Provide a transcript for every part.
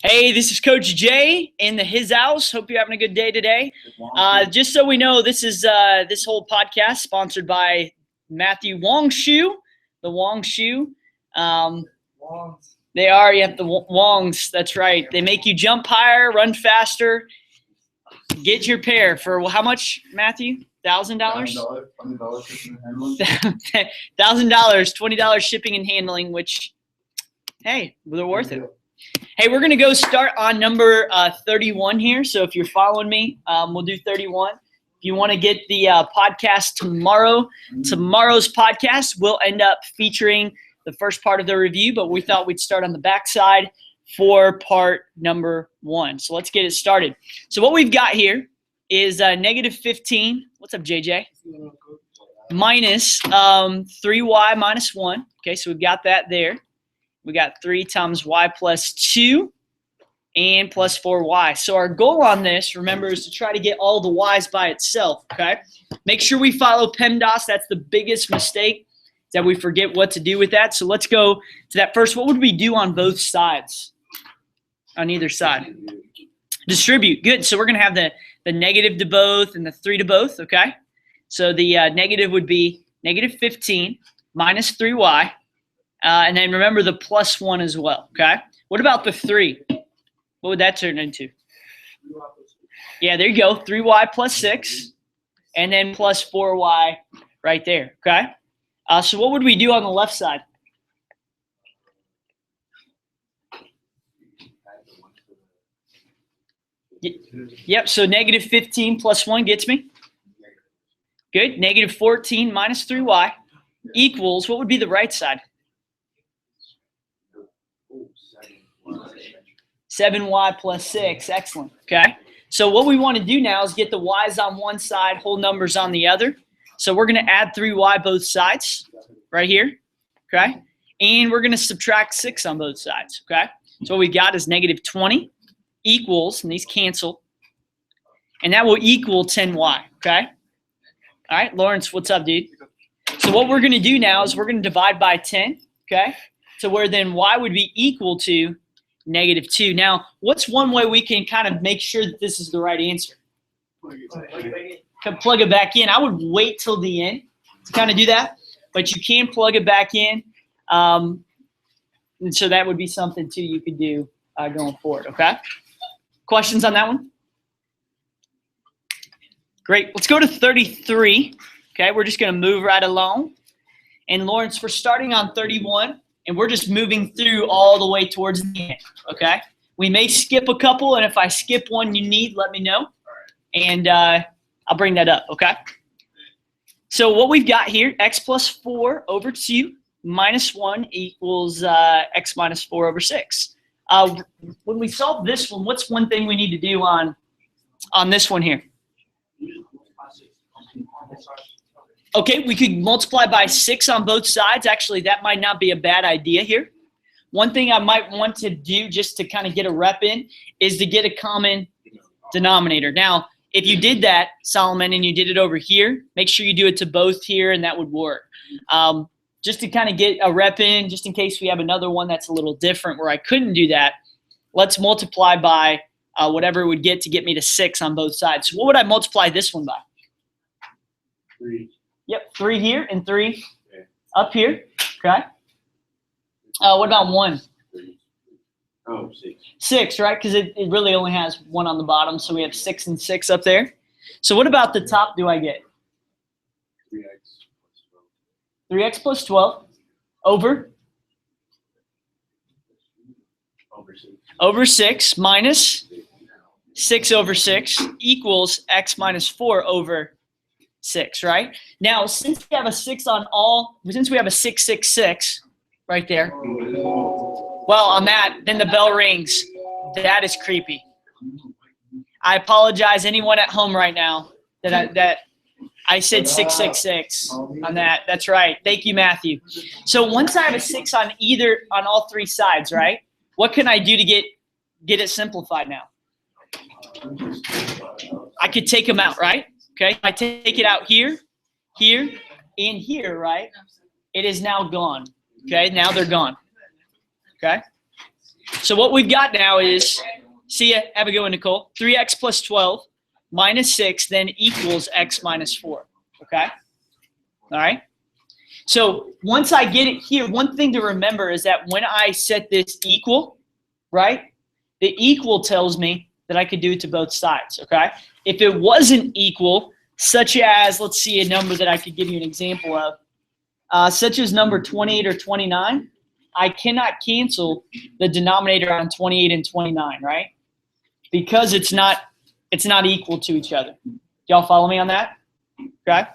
Hey, this is Coach Jay in his house. Hope you're having a good day today. Just so we know, this is this whole podcast sponsored by Matthew Wong Shoe, the Wong Shoe. They are, you have the Wongs. That's right. They make you jump higher, run faster. Get your pair for how much, Matthew? $1,000? $1,000, $20 shipping and handling. Which, hey, they're worth it. Hey, we're going to go start on number 31 here. So if you're following me, we'll do 31. If you want to get the podcast tomorrow's podcast will end up featuring the first part of the review, but we thought we'd start on the backside for part number 1. So let's get it started. So what we've got here is negative 15. What's up, JJ? Minus 3y minus 1. Okay, so we've got that there. We got 3 times y plus 2 and plus 4y. So our goal on this, remember, is to try to get all the y's by itself, okay? Make sure we follow PEMDAS. That's the biggest mistake, that we forget what to do with that. So let's go to that first. What would we do on both sides? On either side? Distribute. Good. So we're going to have the negative to both and the 3 to both, okay? So the negative would be negative 15 minus 3y. And then remember the plus 1 as well, okay? What about the 3? What would that turn into? Yeah, there you go. 3y plus 6 and then plus 4y right there, okay? So what would we do on the left side? Yep, so negative 15 plus 1 gets me. Good. Negative 14 minus 3y equals, what would be the right side? 7y plus 6. Excellent. Okay. So what we want to do now is get the y's on one side, whole numbers on the other. So we're going to add 3y both sides right here. Okay. And we're going to subtract 6 on both sides. Okay. So what we got is negative 20 equals, and these cancel, and that will equal 10y. Okay. All right. Lawrence, what's up, dude? So what we're going to do now is we're going to divide by 10. Okay. So where then y would be equal to negative 2. Now, what's one way we can kind of make sure that this is the right answer? Plug it back in. I would wait till the end to kind of do that, but you can plug it back in. And so that would be something, too, you could do going forward, okay? Questions on that one? Great. Let's go to 33. Okay, we're just going to move right along. And, Lawrence, we're starting on 31. And we're just moving through all the way towards the end, okay? We may skip a couple, and if I skip one you need, let me know, and I'll bring that up, okay? So what we've got here, x plus 4 over 2 minus 1 equals x minus 4 over 6. When we solve this one, what's one thing we need to do on this one here? Okay, we could multiply by 6 on both sides. Actually, that might not be a bad idea here. One thing I might want to do just to kind of get a rep in is to get a common denominator. Now, if you did that, Solomon, and you did it over here, make sure you do it to both here, and that would work. Just to kind of get a rep in, just in case we have another one that's a little different where I couldn't do that, let's multiply by whatever it would get to get me to 6 on both sides. So what would I multiply this one by? 3. Yep, 3 here and 3 up here. Okay. What about 1? 6. 6, right? Because it really only has 1 on the bottom, so we have 6 and 6 up there. So what about the top do I get? 3x plus 12 over? Over 6 minus 6 over 6 equals x minus 4 over 6, right? Now, since we have a 6 on all, since we have a 666 right there, well, on that, then the bell rings. That is creepy. I apologize, anyone at home right now, that I said 666 on that. That's right. Thank you, Matthew. So once I have a 6 on all 3 sides, right? What can I do to get it simplified now? I could take them out, right? Okay, I take it out here, here, and here, right? It is now gone. Okay, now they're gone. Okay? So what we've got now is, see ya, have a good one, Nicole. 3x plus 12 minus 6 then equals x minus 4, okay? All right? So once I get it here, one thing to remember is that when I set this equal, right, the equal tells me that I could do it to both sides, okay? If it wasn't equal, such as, let's see a number that I could give you an example of, such as number 28 or 29, I cannot cancel the denominator on 28 and 29, right? Because it's not equal to each other. Y'all follow me on that? Okay?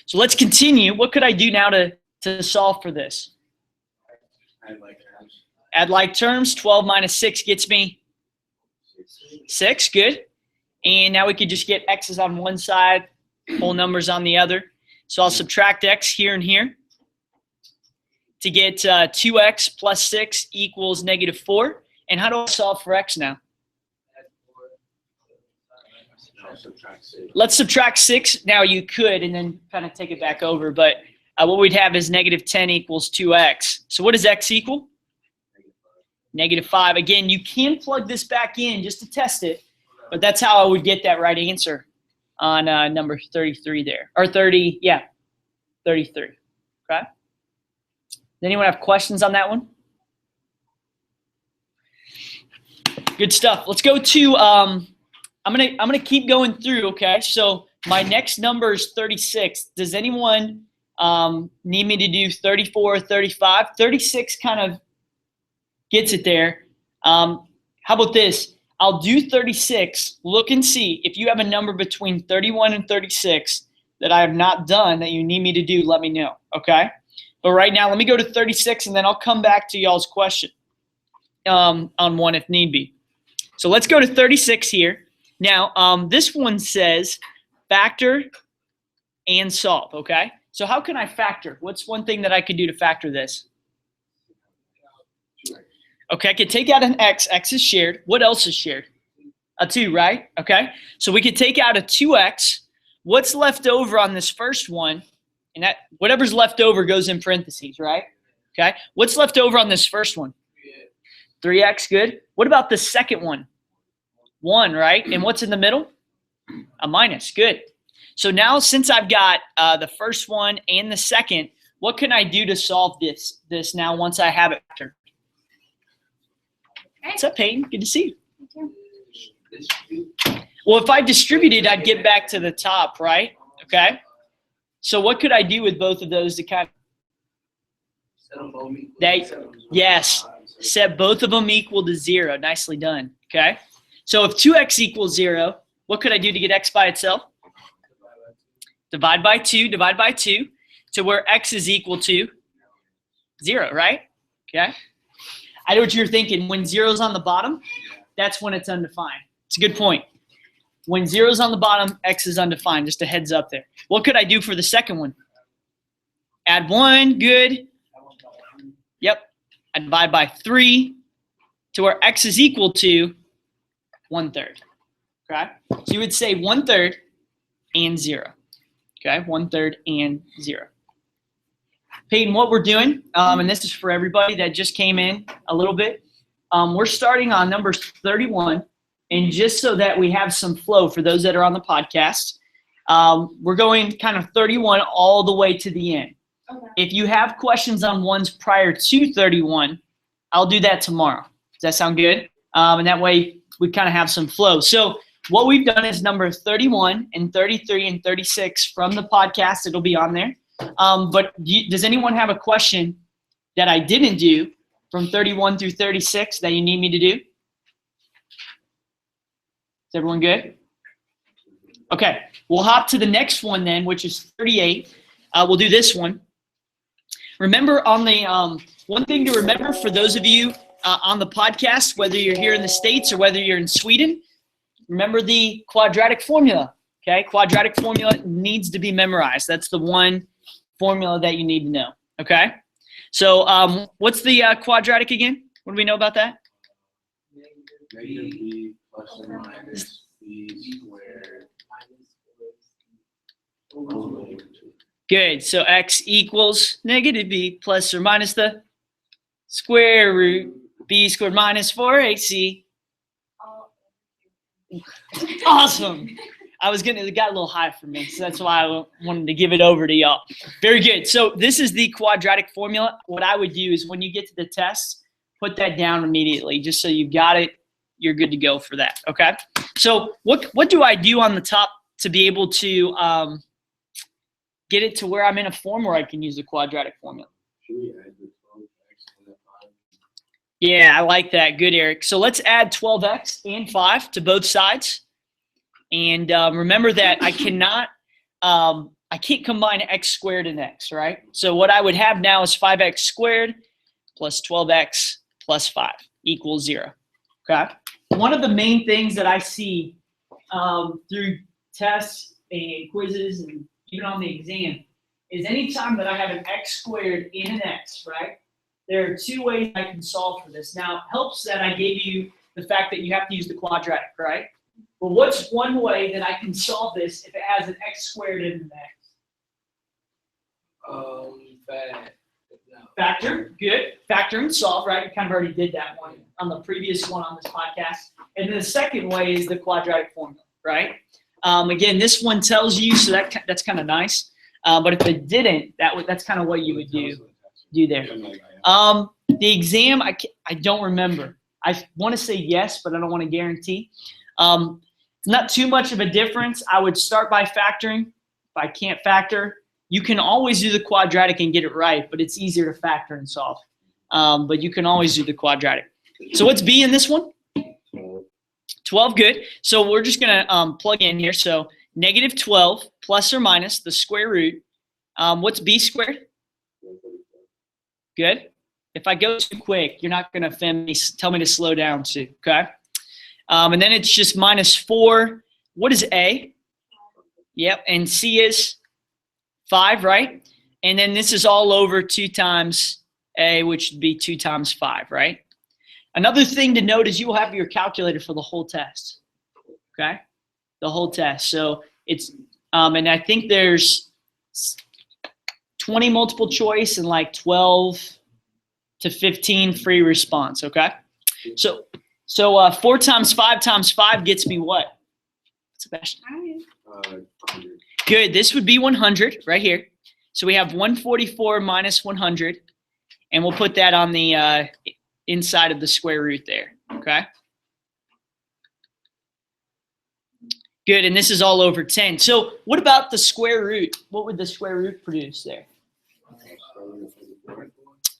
So let's continue. What could I do now to solve for this? Add like terms. Add like terms. 12 minus 6 gets me 6. Good. And now we could just get x's on one side, whole numbers on the other. So I'll subtract x here and here to get 2x plus 6 equals negative 4. And how do I solve for x now? Let's subtract 6. Now you could, and then kind of take it back over. But what we'd have is negative 10 equals 2x. So what does x equal? Negative 5. Again, you can plug this back in just to test it. But that's how I would get that right answer on number 33 there. Or 30, yeah, 33. Okay? Does anyone have questions on that one? Good stuff. Let's go to I'm gonna keep going through, okay? So my next number is 36. Does anyone need me to do 34 or 35? 36 kind of gets it there. How about this? I'll do 36. Look and see. If you have a number between 31 and 36 that I have not done that you need me to do, let me know, okay? But right now, let me go to 36, and then I'll come back to y'all's question on one if need be. So let's go to 36 here. Now, this one says factor and solve, okay? So how can I factor? What's one thing that I could do to factor this? Okay, I could take out an x. X is shared. What else is shared? A 2, right? Okay, so we could take out a 2x. What's left over on this first one? And that whatever's left over goes in parentheses, right? Okay, what's left over on this first one? 3x, good. What about the second one? 1, right? And what's in the middle? A minus, good. So now since I've got the first one and the second, what can I do to solve this now once I have it factored? What's up, Peyton? Good to see you. Well, if I distributed, I'd get back to the top, right? Okay. So what could I do with both of those to kind of yes, set both of them equal to 0. Nicely done. Okay. So if 2x equals 0, what could I do to get x by itself? Divide by 2, divide by 2, to where x is equal to 0, right? Okay. I know what you're thinking. When 0's on the bottom, that's when it's undefined. It's a good point. When 0's on the bottom, x is undefined. Just a heads up there. What could I do for the second one? Add 1, good. Yep. I divide by 3 to where x is equal to 1/3. Okay? So you would say 1/3 and 0. Okay? 1/3 and 0. Peyton, what we're doing, and this is for everybody that just came in a little bit, we're starting on number 31, and just so that we have some flow for those that are on the podcast, we're going kind of 31 all the way to the end. Okay. If you have questions on ones prior to 31, I'll do that tomorrow. Does that sound good? And that way we kind of have some flow. So what we've done is number 31 and 33 and 36 from the podcast. It'll be on there. But does anyone have a question that I didn't do from 31 through 36 that you need me to do? Is everyone good? Okay, we'll hop to the next one then, which is 38. We'll do this one. Remember on the one thing to remember for those of you on the podcast, whether you're here in the States or whether you're in Sweden, remember the quadratic formula. Okay, quadratic formula needs to be memorized. That's the one formula that you need to know. Okay, so what's the quadratic again? What do we know about that? Negative b plus or minus b squared. Good. So x equals negative b plus or minus the square root B squared minus 4AC. Awesome. It got a little high for me, so that's why I wanted to give it over to y'all. Very good. So this is the quadratic formula. What I would do is when you get to the test, put that down immediately, just so you've got it. You're good to go for that, okay? So what do I do on the top to be able to get it to where I'm in a form where I can use the quadratic formula? Should we add the 12x and the 5? Yeah, I like that. Good, Eric. So let's add 12x and 5 to both sides. And remember that I can't combine x squared and x, right? So what I would have now is 5x squared plus 12x plus 5 equals 0, okay? One of the main things that I see through tests and quizzes and even on the exam is anytime that I have an x squared and an x, right? There are two ways I can solve for this. Now, it helps that I gave you the fact that you have to use the quadratic, right? But what's one way that I can solve this if it has an x squared and an x? Factor, good. Factor and solve, right? You kind of already did that one on the previous one on this podcast. And then the second way is the quadratic formula, right? Again, this one tells you, so that's kind of nice. But if it didn't, that's kind of what you would do there. The exam, I don't remember. I want to say yes, but I don't want to guarantee. It's not too much of a difference. I would start by factoring. If I can't factor, you can always do the quadratic and get it right, but it's easier to factor and solve. But you can always do the quadratic. So what's B in this one? 12, good. So we're just going to plug in here. So negative 12 plus or minus the square root. What's B squared? Good. If I go too quick, you're not going to tell me to slow down too, okay? And then it's just minus 4. What is A? Yep, and C is 5, right? And then this is all over 2 times A, which would be 2 times 5, right? Another thing to note is you will have your calculator for the whole test, okay? The whole test. So it's, and I think there's 20 multiple choice and like 12 to 15 free response, okay? So 4 times 5 gets me what? Sebastian? 100. Good. This would be 100 right here. So we have 144 minus 100, and we'll put that on the inside of the square root there, okay? Good, and this is all over 10. So what about the square root? What would the square root produce there?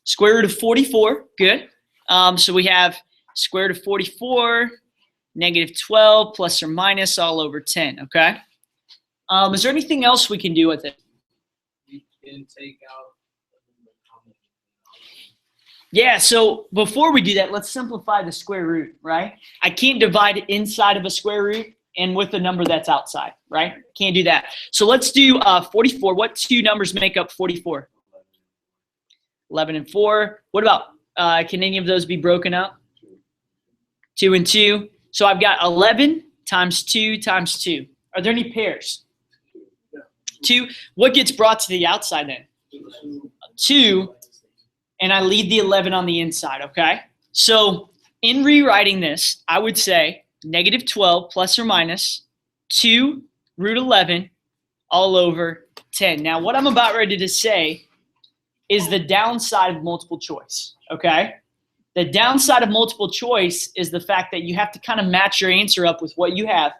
Square root of 44, good. So we have square root of 44, negative 12, plus or minus all over 10, okay? Is there anything else we can do with it? We can take out the common. Yeah, so before we do that, let's simplify the square root, right? I can't divide it inside of a square root and with a number that's outside, right? Can't do that. So let's do 44. What two numbers make up 44? 11 and 4. What about, can any of those be broken up? 2 and 2. So I've got 11 times 2 times 2. Are there any pairs? 2. What gets brought to the outside then? 2. And I leave the 11 on the inside, okay? So in rewriting this, I would say negative 12 plus or minus 2 root 11 all over 10. Now, what I'm about ready to say is the downside of multiple choice, okay? The downside of multiple choice is the fact that you have to kind of match your answer up with what you have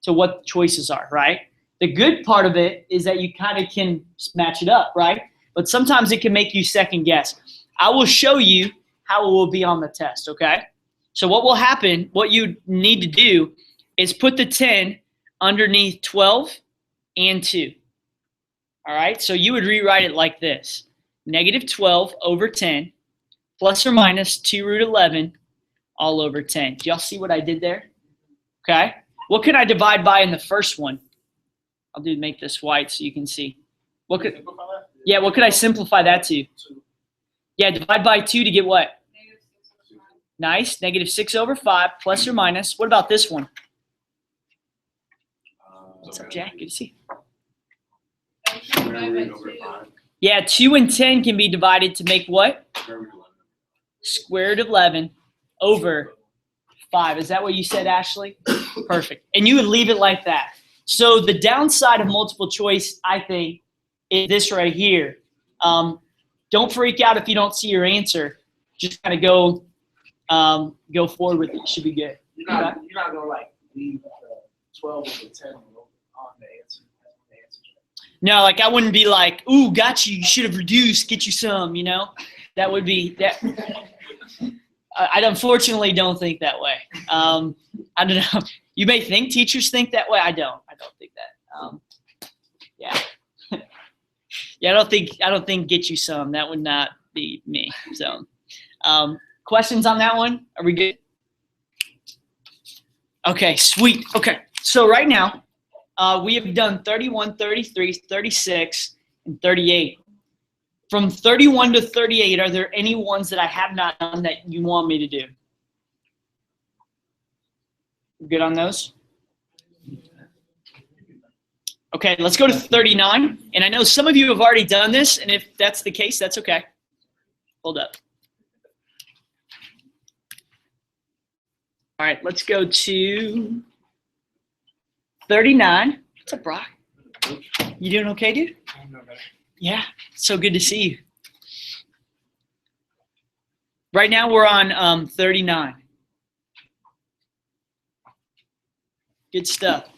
to what the choices are, right? The good part of it is that you kind of can match it up, right? But sometimes it can make you second guess. I will show you how it will be on the test, okay? So what will happen, what you need to do is put the 10 underneath 12 and 2. All right, so you would rewrite it like this. Negative 12 over 10 plus or minus 2 root 11 all over 10. Do y'all see what I did there? Okay. What can I divide by in the first one? I'll make this white so you can see. What could I simplify that to? Yeah, divide by 2 to get what? Nice. Negative 6 over 5 plus or minus. What about this one? What's up, Jack? Good to see you. Yeah, 2 and 10 can be divided to make what? Square root of 11 over 5. Is that what you said, Ashley? Perfect. And you would leave it like that. So the downside of multiple choice, I think, is this right here. Don't freak out if you don't see your answer. Just kind of go forward with it. It should be good. You're not gonna like leave 12 over 10 on the answer. No, like I wouldn't be like, ooh, got you. You should have reduced. Get you some, you know? That would be that. I unfortunately don't think that way. I don't know. You may think teachers think that way. I don't think that. Yeah. Yeah, I don't think get you some. That would not be me. So, questions on that one? Are we good? Okay, sweet. Okay, so right now we have done 31, 33, 36, and 38. From 31 to 38, are there any ones that I have not done that you want me to do? Good on those? Okay, let's go to 39. And I know some of you have already done this, and if that's the case, that's okay. Hold up. All right, let's go to 39. What's up, Brock? You doing okay, dude? Yeah, so good to see you. Right now we're on 39. Good stuff.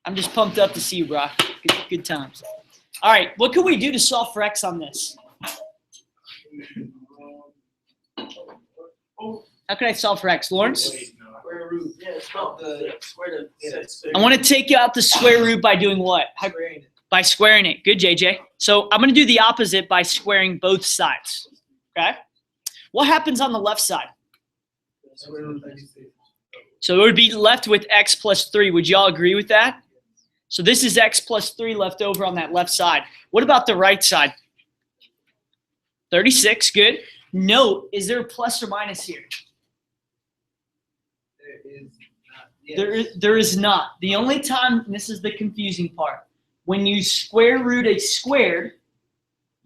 I'm just pumped up to see you, Brock. Good times. All right, what can we do to solve for x on this? How can I solve for x, Lawrence? Square root. Yeah, it's about the square root. I want to take out the square root by doing what? By squaring it. Good, JJ. So I'm going to do the opposite by squaring both sides. Okay? What happens on the left side? So it would be left with x plus 3. Would you all agree with that? So this is x plus 3 left over on that left side. What about the right side? 36. Good. Note, is there a plus or minus here? There is not. The only time, and this is the confusing part, when you square root a squared,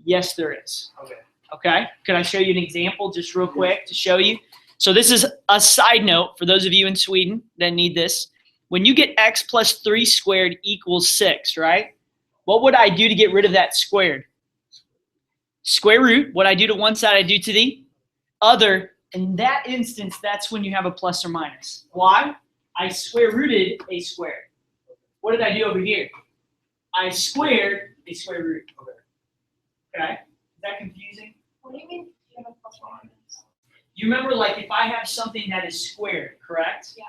yes, there is. Okay? Can I show you an example just real quick to show you? So this is a side note for those of you in Sweden that need this. When you get x plus 3 squared equals 6, right? What would I do to get rid of that squared? Square root. What I do to one side, I do to the other. In that instance, that's when you have a plus or minus. Why? I square rooted a square. What did I do over here? I squared a square root. Okay? Is that confusing? What do you mean you have a plus or minus? You remember, like, if I have something that is squared, correct? Yeah.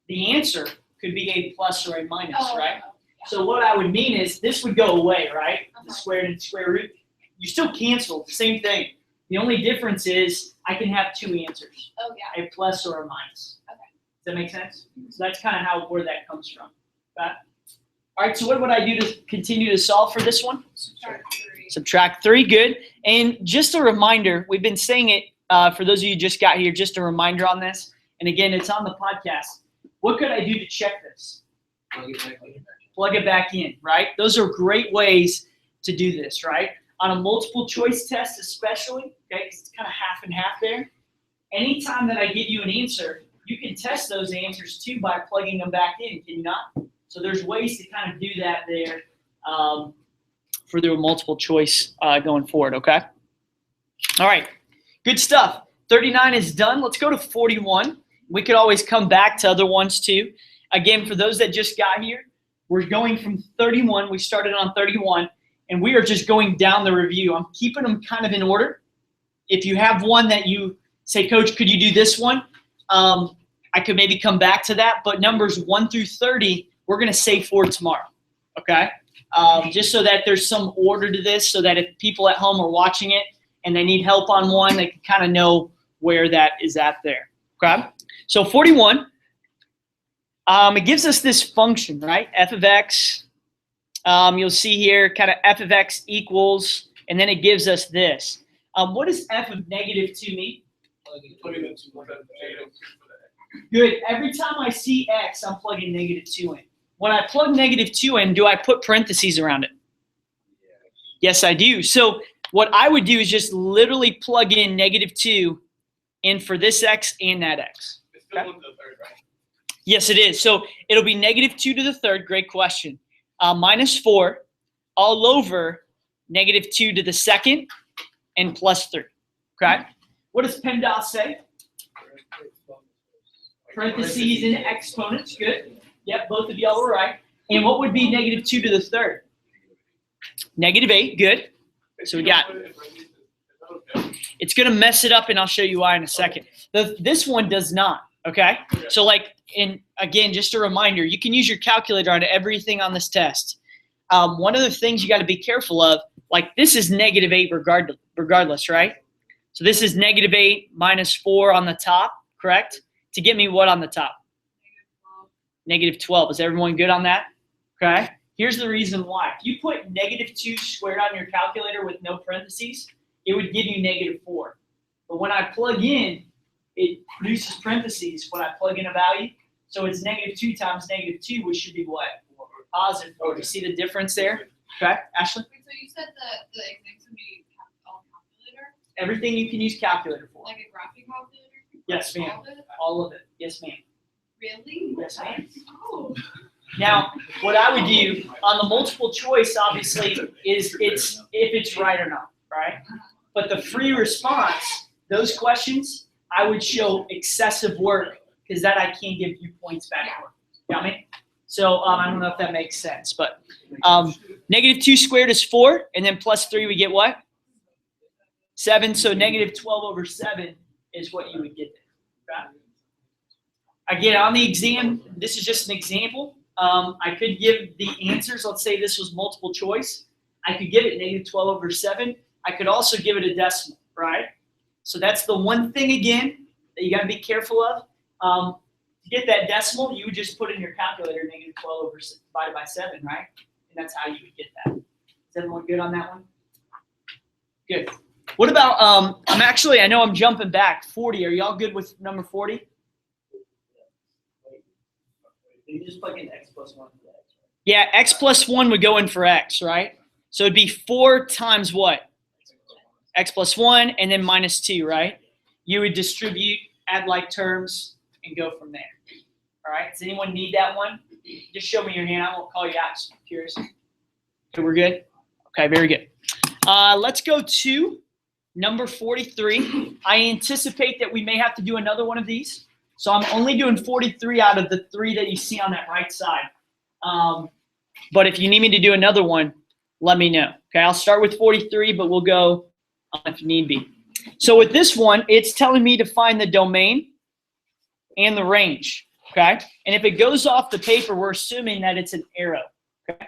The answer could be a plus or a minus, right? Yeah. So what I would mean is this would go away, right? The Uh-huh. squared and square root. You still cancel, same thing. The only difference is I can have two answers, Oh, yeah. a plus or a minus. Okay. Does that make sense? So that's kind of where that comes from. Okay? All right, so what would I do to continue to solve for this one? Subtract 3. Subtract 3, good. And just a reminder, we've been saying it for those of you who just got here, just a reminder on this. And again, it's on the podcast. What could I do to check this? Plug it back in, right? Those are great ways to do this, right? On a multiple choice test especially, okay, 'cause it's kind of half and half there. Anytime that I give you an answer, you can test those answers too by plugging them back in, can you not? So there's ways to kind of do that there for the multiple choice going forward, okay? All right, good stuff. 39 is done. Let's go to 41. We could always come back to other ones too. Again, for those that just got here, we're going from 31. We started on 31, and we are just going down the review. I'm keeping them kind of in order. If you have one that you say, Coach, could you do this one? I could maybe come back to that, but numbers 1 through 30, we're going to save for tomorrow, okay? Just so that there's some order to this, so that if people at home are watching it and they need help on one, they can kind of know where that is at there, okay? So 41, it gives us this function, right? F of x, you'll see here kind of f of x equals, and then it gives us this. What does f of -2 mean? Good. Every time I see x, I'm plugging -2 in. When I plug -2 in, do I put parentheses around it? Yes, I do. So what I would do is just literally plug in -2 and for this x and that x. It's still going to the third, right? Yes, it is. So it'll be negative 2 to the third. Great question. Minus 4 all over negative 2 to the second and plus 3. Okay? What does PEMDAS say? Parentheses and exponents. Good. Yep, both of y'all were right. And what would be negative 2 to the third? Negative 8. Good. So we got, it's going to mess it up, and I'll show you why in a second. This one does not. Okay? So like, and again, just a reminder, you can use your calculator on everything on this test. One of the things you got to be careful of, like this is negative 8 regardless, right? So this is negative 8 minus 4 on the top, correct? To get me what on the top? Negative 12. Is everyone good on that? Okay. Here's the reason why. If you put negative 2 squared on your calculator with no parentheses, it would give you negative 4. But when I plug in, it produces parentheses when I plug in a value. So it's negative 2 times negative 2, which should be what? Positive 4. Do you see the difference there? Okay, Ashley? Wait, so you said the exams would be all calculator? Everything you can use calculator for. Like a graphic calculator? Yes, ma'am. All of it? All of it. Yes, ma'am. Really? Yes, ma'am. Oh. Now, what I would do on the multiple choice, obviously, is if it's right or not, right? But the free response, those questions, I would show excessive work because that I can't give you points back for. Got me? So I don't know if that makes sense, but negative 2 squared is 4, and then plus 3 we get what? 7. So negative 12 over 7 is what you would get there. Okay? Again, on the exam, this is just an example. I could give the answers. Let's say this was multiple choice. I could give it negative 12 over 7. I could also give it a decimal, right? So that's the one thing, again, that you got to be careful of. To get that decimal, you would just put in your calculator negative 12 over divided by 7, right? And that's how you would get that. Is everyone good on that one? Good. What about, I know I'm jumping back. 40, are y'all good with number 40? You just plug in x plus 1 for x, right? Yeah, x plus 1 would go in for x, right? So it'd be 4 times what? X plus 1 and then minus 2, right? You would distribute, add like terms, and go from there. All right, does anyone need that one? Just show me your hand. I won't call you out. Just curious. Okay, we're good? Okay, very good. Let's go to number 43. I anticipate that we may have to do another one of these. So I'm only doing 43 out of the 3 that you see on that right side. But if you need me to do another one, let me know. Okay, I'll start with 43, but we'll go if need be. So with this one, it's telling me to find the domain and the range, okay? And if it goes off the paper, we're assuming that it's an arrow, okay?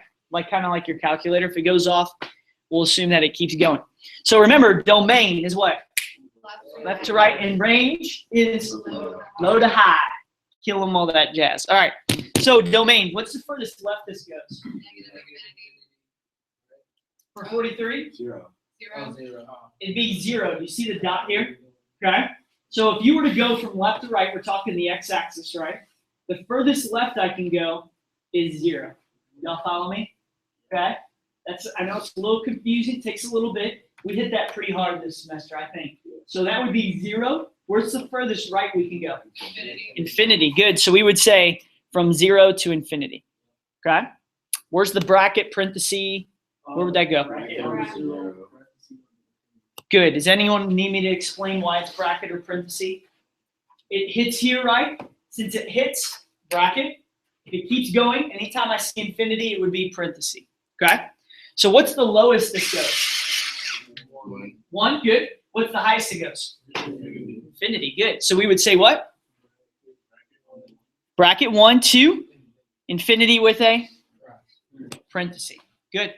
Kind of like your calculator. If it goes off, we'll assume that it keeps going. So remember, domain is what? Left to right, and range is low to high. Kill them, all that jazz. All right, so domain, what's the furthest left this goes? For 43? 0. It'd be 0. Do you see the dot here? Okay. So if you were to go from left to right, we're talking the x-axis, right? The furthest left I can go is 0. Y'all follow me? Okay. I know it's a little confusing. Takes a little bit. We hit that pretty hard this semester, I think. So that would be 0. Where's the furthest right we can go? Infinity. Infinity. Good. So we would say from 0 to infinity. Okay. Where's the bracket, parenthesis? Where would that go? Good. Does anyone need me to explain why it's bracket or parenthesis? It hits here, right? Since it hits bracket, if it keeps going, anytime I see infinity, it would be parenthesis. Okay? So what's the lowest this goes? 1. Good. What's the highest it goes? Infinity. Good. So we would say what? Bracket 1, 2, infinity with a parenthesis. Good.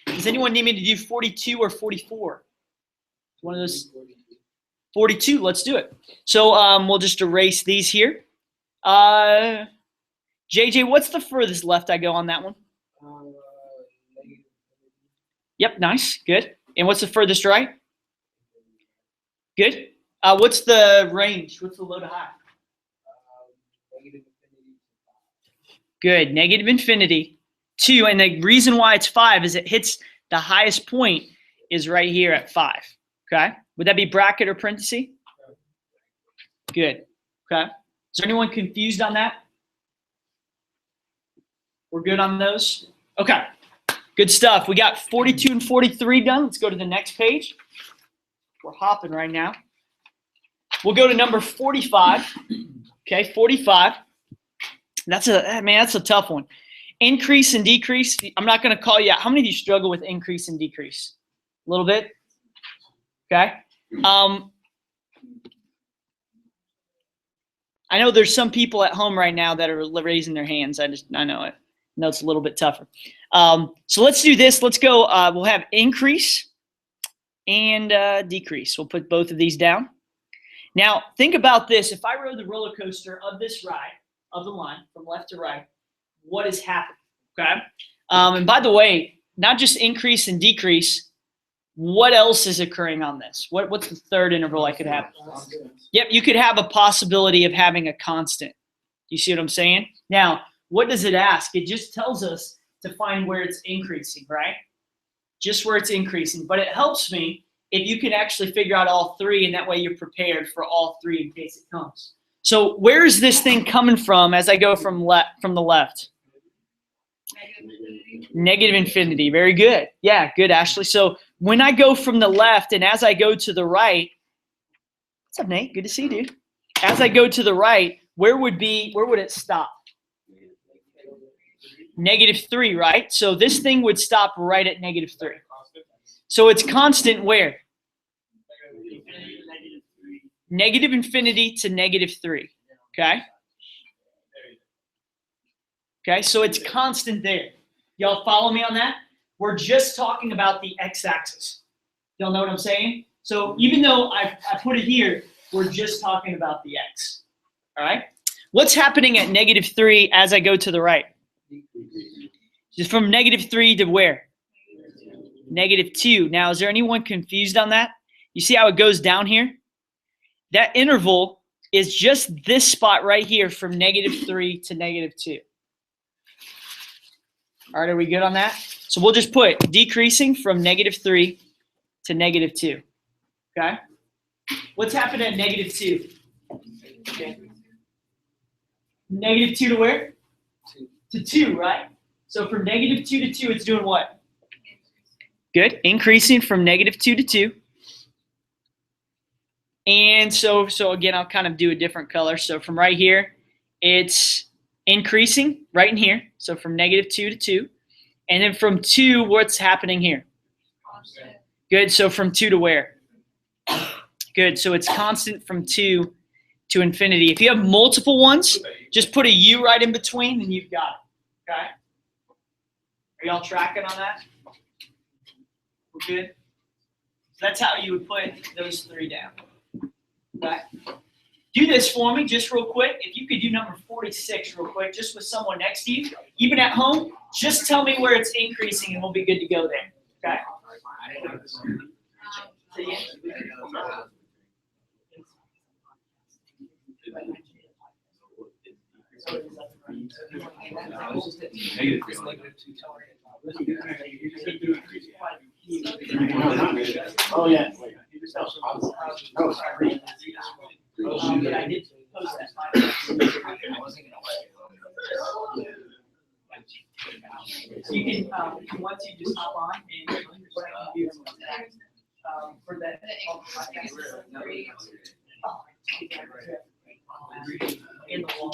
Does anyone need me to do 42 or 44? One of those. 42. Let's do it. So we'll just erase these here. JJ, what's the furthest left I go on that one? Yep. Nice. Good. And what's the furthest right? Good. What's the range? What's the low to high? Good. Negative infinity. 2, and the reason why it's 5 is it hits the highest point is right here at 5. Okay? Would that be bracket or parenthesis? Good. Okay. Is there anyone confused on that? We're good on those? Okay. Good stuff. We got 42 and 43 done. Let's go to the next page. We're hopping right now. We'll go to number 45. Okay, 45. That's a tough one. Increase and decrease. I'm not going to call you out. How many of you struggle with increase and decrease? A little bit? Okay. I know there's some people at home right now that are raising their hands. I know it. I know it's a little bit tougher. So let's do this. Let's go. We'll have increase and decrease. We'll put both of these down. Now, think about this. If I rode the roller coaster of this ride, of the line, from left to right, what is happening? Okay? And by the way, not just increase and decrease, what else is occurring on this? What's the third interval I could have? Yep, you could have a possibility of having a constant. You see what I'm saying? Now, what does it ask? It just tells us to find where it's increasing, right? Just where it's increasing. But it helps me if you can actually figure out all three, and that way you're prepared for all three in case it comes. So where is this thing coming from as I go from the left? Negative infinity. Very good. Yeah, good, Ashley. So when I go from the left and as I go to the right, what's up, Nate? Good to see you, dude. As I go to the right, where would it stop? -3, right? So this thing would stop right at -3. So it's constant where? Negative infinity to -3. Okay? Okay, so it's constant there. Y'all follow me on that? We're just talking about the x-axis. Y'all know what I'm saying? So even though I put it here, we're just talking about the x. All right? What's happening at -3 as I go to the right? Just from -3 to where? -2. Now, is there anyone confused on that? You see how it goes down here? That interval is just this spot right here from -3 to -2. All right, are we good on that? So we'll just put decreasing from -3 to -2. Okay? What's happened at -2? Okay. -2 to where? To 2, right? So from -2 to 2, it's doing what? Good. Increasing from -2 to 2. And so again, I'll kind of do a different color. So from right here, it's increasing right in here. So from -2 to 2. And then from 2, what's happening here? Good. So from 2 to where? Good. So it's constant from 2 to infinity. If you have multiple ones, just put a U right in between and you've got it. Okay? Are y'all tracking on that? We're good? So that's how you would put those three down. Okay? Do this for me just real quick. If you could do number 46 real quick, just with someone next to you. Even at home, just tell me where it's increasing and we'll be good to go there. Okay? Oh, yeah. I did post that. So you can, if you want to, just hop on and what I can do for that. In the wall.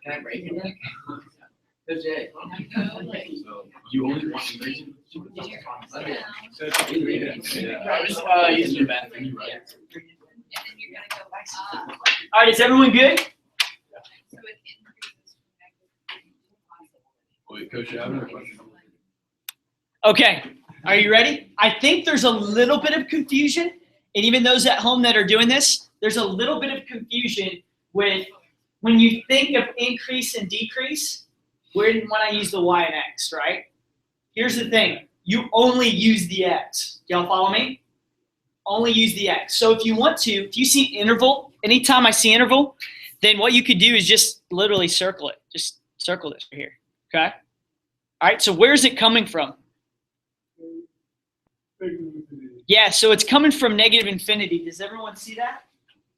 Can I break it? Good day. So you only want to reason? Using the bathroom, right? All right, is everyone good? Wait, Coach, I have another question. Okay, are you ready? I think there's a little bit of confusion, and even those at home that are doing this, there's a little bit of confusion with when you think of increase and decrease, when I use the y and x, right? Here's the thing. You only use the x. Y'all follow me? Only use the x. So if you want to, if you see interval, anytime I see interval, then what you could do is just literally circle it. Just circle this right here, okay? All right, so where's it coming from? Yeah, so it's coming from negative infinity. Does everyone see that?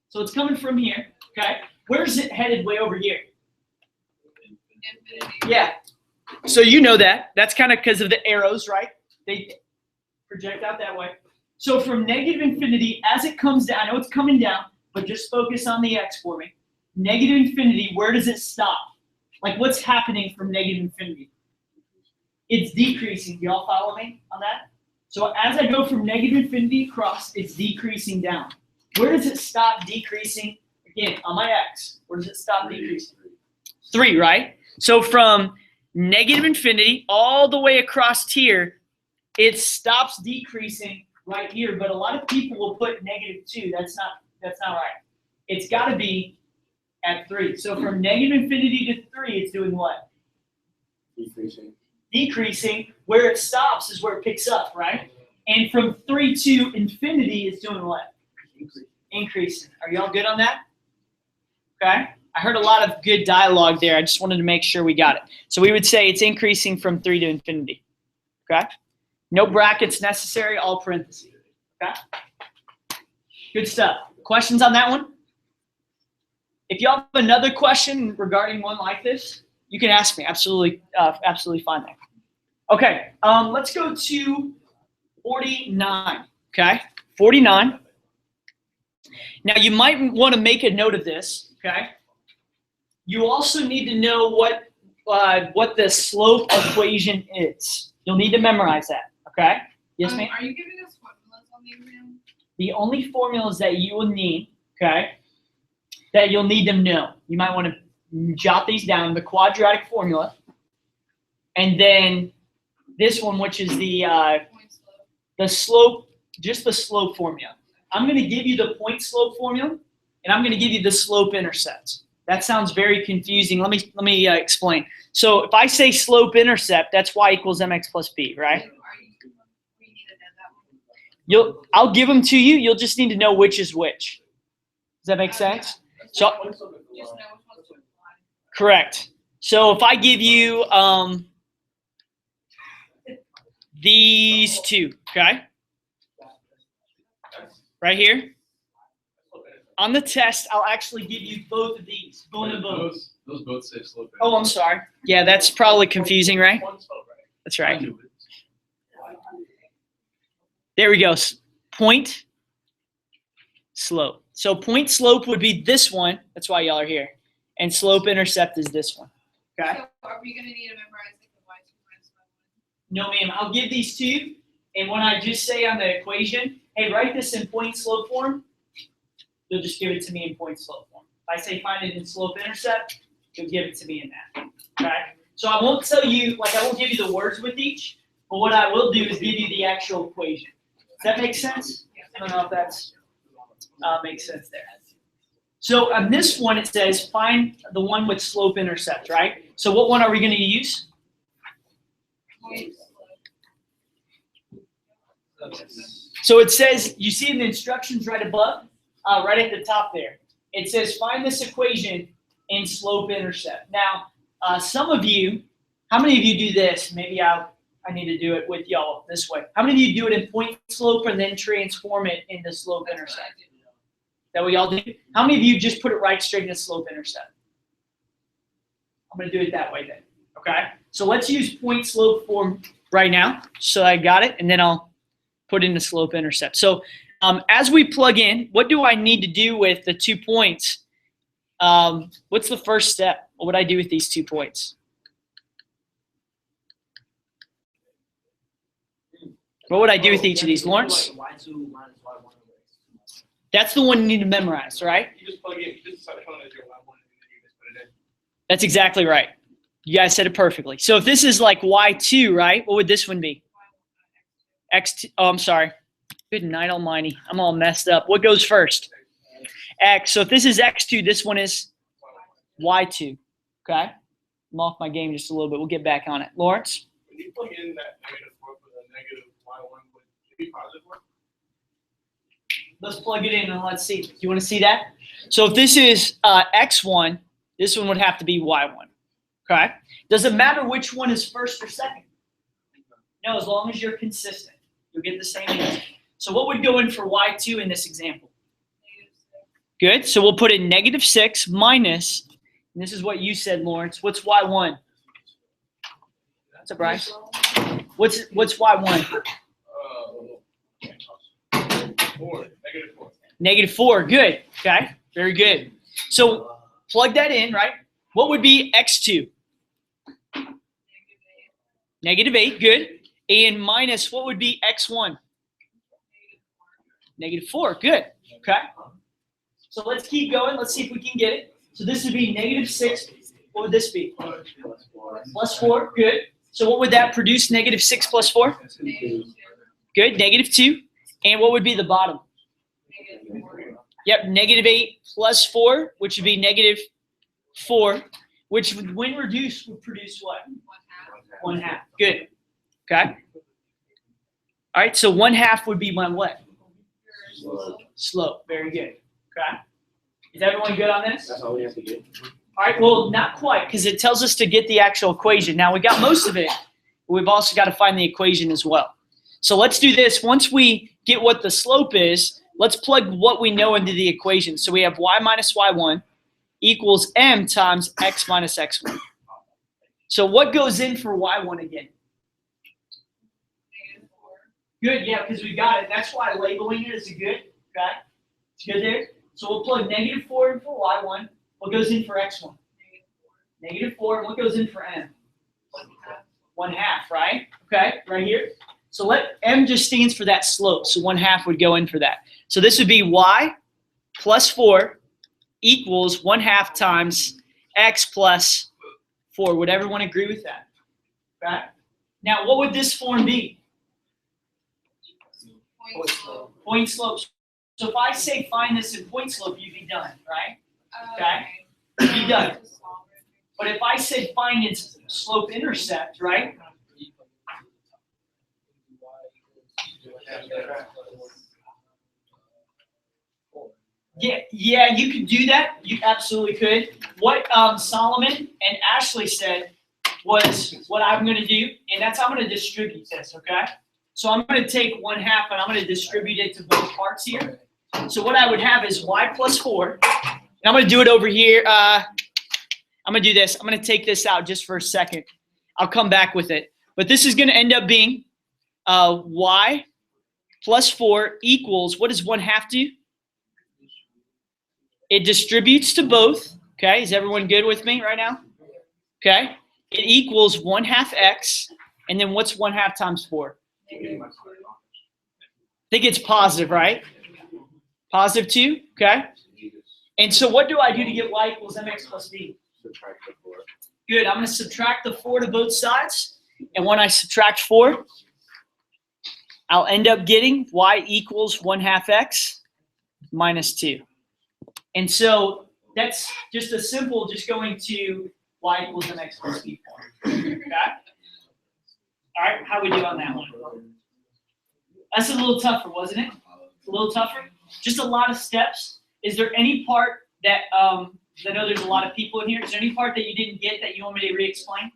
So it's coming from here, okay? Where's it headed? Way over here. Infinity. Yeah. So you know that. That's kind of because of the arrows, right? They project out that way. So from negative infinity, as it comes down, I know it's coming down, but just focus on the x for me. Negative infinity, where does it stop? Like what's happening from negative infinity? It's decreasing. Do y'all follow me on that? So as I go from negative infinity across, it's decreasing down. Where does it stop decreasing? Again, on my x, where does it stop decreasing? 3, right? So from negative infinity all the way across here, it stops decreasing right here. But a lot of people will put -2. That's not right. It's got to be at 3. So from negative infinity to 3, it's doing what? Decreasing. Decreasing. Where it stops is where it picks up, right? And from 3 to infinity, it's doing what? Increasing. Are y'all good on that? Okay. I heard a lot of good dialogue there. I just wanted to make sure we got it. So we would say it's increasing from 3 to infinity. Okay. No brackets necessary, all parentheses. Okay. Good stuff. Questions on that one? If y'all have another question regarding one like this, you can ask me. Absolutely, absolutely fine there. Okay. Let's go to 49. Okay. 49. Now you might want to make a note of this. Okay. You also need to know what the slope equation is. You'll need to memorize that. Okay. Yes, ma'am. Are you giving us formulas on the exam? The only formulas that you will need, okay, that you'll need to know. You might want to jot these down. The quadratic formula, and then this one, which is the Point slope. slope, just the slope formula. I'm going to give you the point slope formula, and I'm going to give you the slope intercepts. That sounds very confusing. Let me explain. So if I say slope intercept, that's y equals mx plus b, right? We need to know that one. I'll give them to you. You'll just need to know which is which. Does that make sense? So Just know which one's to apply. correct. So if I give you these two, okay, right here. On the test, I'll actually give you both of these. Both. Those both say slope. Oh, I'm sorry. Yeah, that's probably confusing, right? That's right. There we go. Point slope. So point slope would be this one. That's why y'all are here. And slope intercept is this one. Okay? So are we going to need to memorize like the y2 minus y1? No, ma'am. I'll give these to you. And when I just say on the equation, hey, write this in point slope form, you'll just give it to me in point slope form. If I say find it in slope intercept, you'll give it to me in that. Okay? So I won't tell you, like I won't give you the words with each, but what I will do is give you the actual equation. Does that make sense? I don't know if that's makes sense there. So on this one, it says find the one with slope intercept, right? So what one are we going to use? Point slope. So it says, you see in the instructions right above, right at the top there, it says find this equation in slope intercept. Now, some of you, how many of you do this? Maybe I need to do it with y'all this way. How many of you do it in point slope and then transform it into slope That's what intercept? I do. Is that what y'all do? How many of you just put it right straight into slope intercept? I'm going to do it that way then. Okay? So let's use point slope form right now. So I got it, and then I'll put in the slope intercept. So as we plug in, what do I need to do with the 2 points? What's the first step? What would I do with these 2 points? What would I do with each of these, Lawrence? Y2 minus Y1. That's the one you need to memorize, right? You just plug in, you just decide which one is your Y1 and then you just put it in. That's exactly right. You guys said it perfectly. So if this is like Y2, right, what would this one be? X2. Oh, I'm sorry. Good night almighty. I'm all messed up. What goes first? X. So if this is X2, this one is Y2. Okay? I'm off my game just a little bit. We'll get back on it. Lawrence? When you plug in that -4 for the negative Y1, would it be positive 1? Let's plug it in and let's see. Do you want to see that? So if this is X1, this one would have to be Y1. Okay? Does it matter which one is first or second? No, as long as you're consistent. You'll get the same answer. So what would go in for y2 in this example? -6. Good. So we'll put in -6 minus, and this is what you said, Lawrence. What's y1? What's up, Bryce? What's y1? 4. -4. Good. Okay. Very good. So plug that in, right? What would be x2? -8. Good. And minus, what would be x1? -4. Good. Okay. So let's keep going. Let's see if we can get it. So this would be -6. What would this be? +4. Good. So what would that produce? -6 plus 4? -2. Good. -2. And what would be the bottom? -4. Yep. -8 plus 4, which would be -4, which when reduced would produce what? 1/2. 1/2. Good. Okay. All right. So 1/2 would be my what? Slope. Very good. Okay. Is everyone good on this? That's all we have to do. All right. Well, not quite, because it tells us to get the actual equation. Now we got most of it, but we've also got to find the equation as well. So let's do this. Once we get what the slope is, let's plug what we know into the equation. So we have y minus y1 equals m times x minus x1. So what goes in for y1 again? -4. Good, yeah, because we got it. That's why labeling it is a good. Okay, it's good there. So we'll plug -4 in for y1. What goes in for x1? -4. And what goes in for m? 1/2, right? Okay, right here. So let m just stands for that slope. So 1/2 would go in for that. So this would be y plus 4 equals 1/2 times x plus 4. Would everyone agree with that? Okay. Now, what would this form be? Point slope. Point slope. So if I say find this in point slope, you'd be done, right? Okay. You'd be done. But if I said find its slope intercept, right? Yeah, you could do that. You absolutely could. What Solomon and Ashley said was what I'm going to do, and that's how I'm going to distribute this, okay? So I'm going to take 1/2 and I'm going to distribute it to both parts here. So what I would have is y plus 4. And I'm going to do it over here. I'm going to do this. I'm going to take this out just for a second. I'll come back with it. But this is going to end up being y plus 4 equals, what does 1/2 do? It distributes to both. Okay, is everyone good with me right now? Okay, it equals 1/2 x, and then what's 1/2 times 4? I think it's positive, right? Positive 2, okay? And so what do I do to get y equals mx plus b? Subtract the 4. Good, I'm going to subtract the 4 to both sides, and when I subtract 4, I'll end up getting y equals 1/2 x minus 2. And so that's just a simple, just going to y equals mx plus b form. Okay? All right, how we do on that one? That's a little tougher, wasn't it? A little tougher? Just a lot of steps. Is there any part that, I know there's a lot of people in here, is there any part that you didn't get that you want me to re-explain?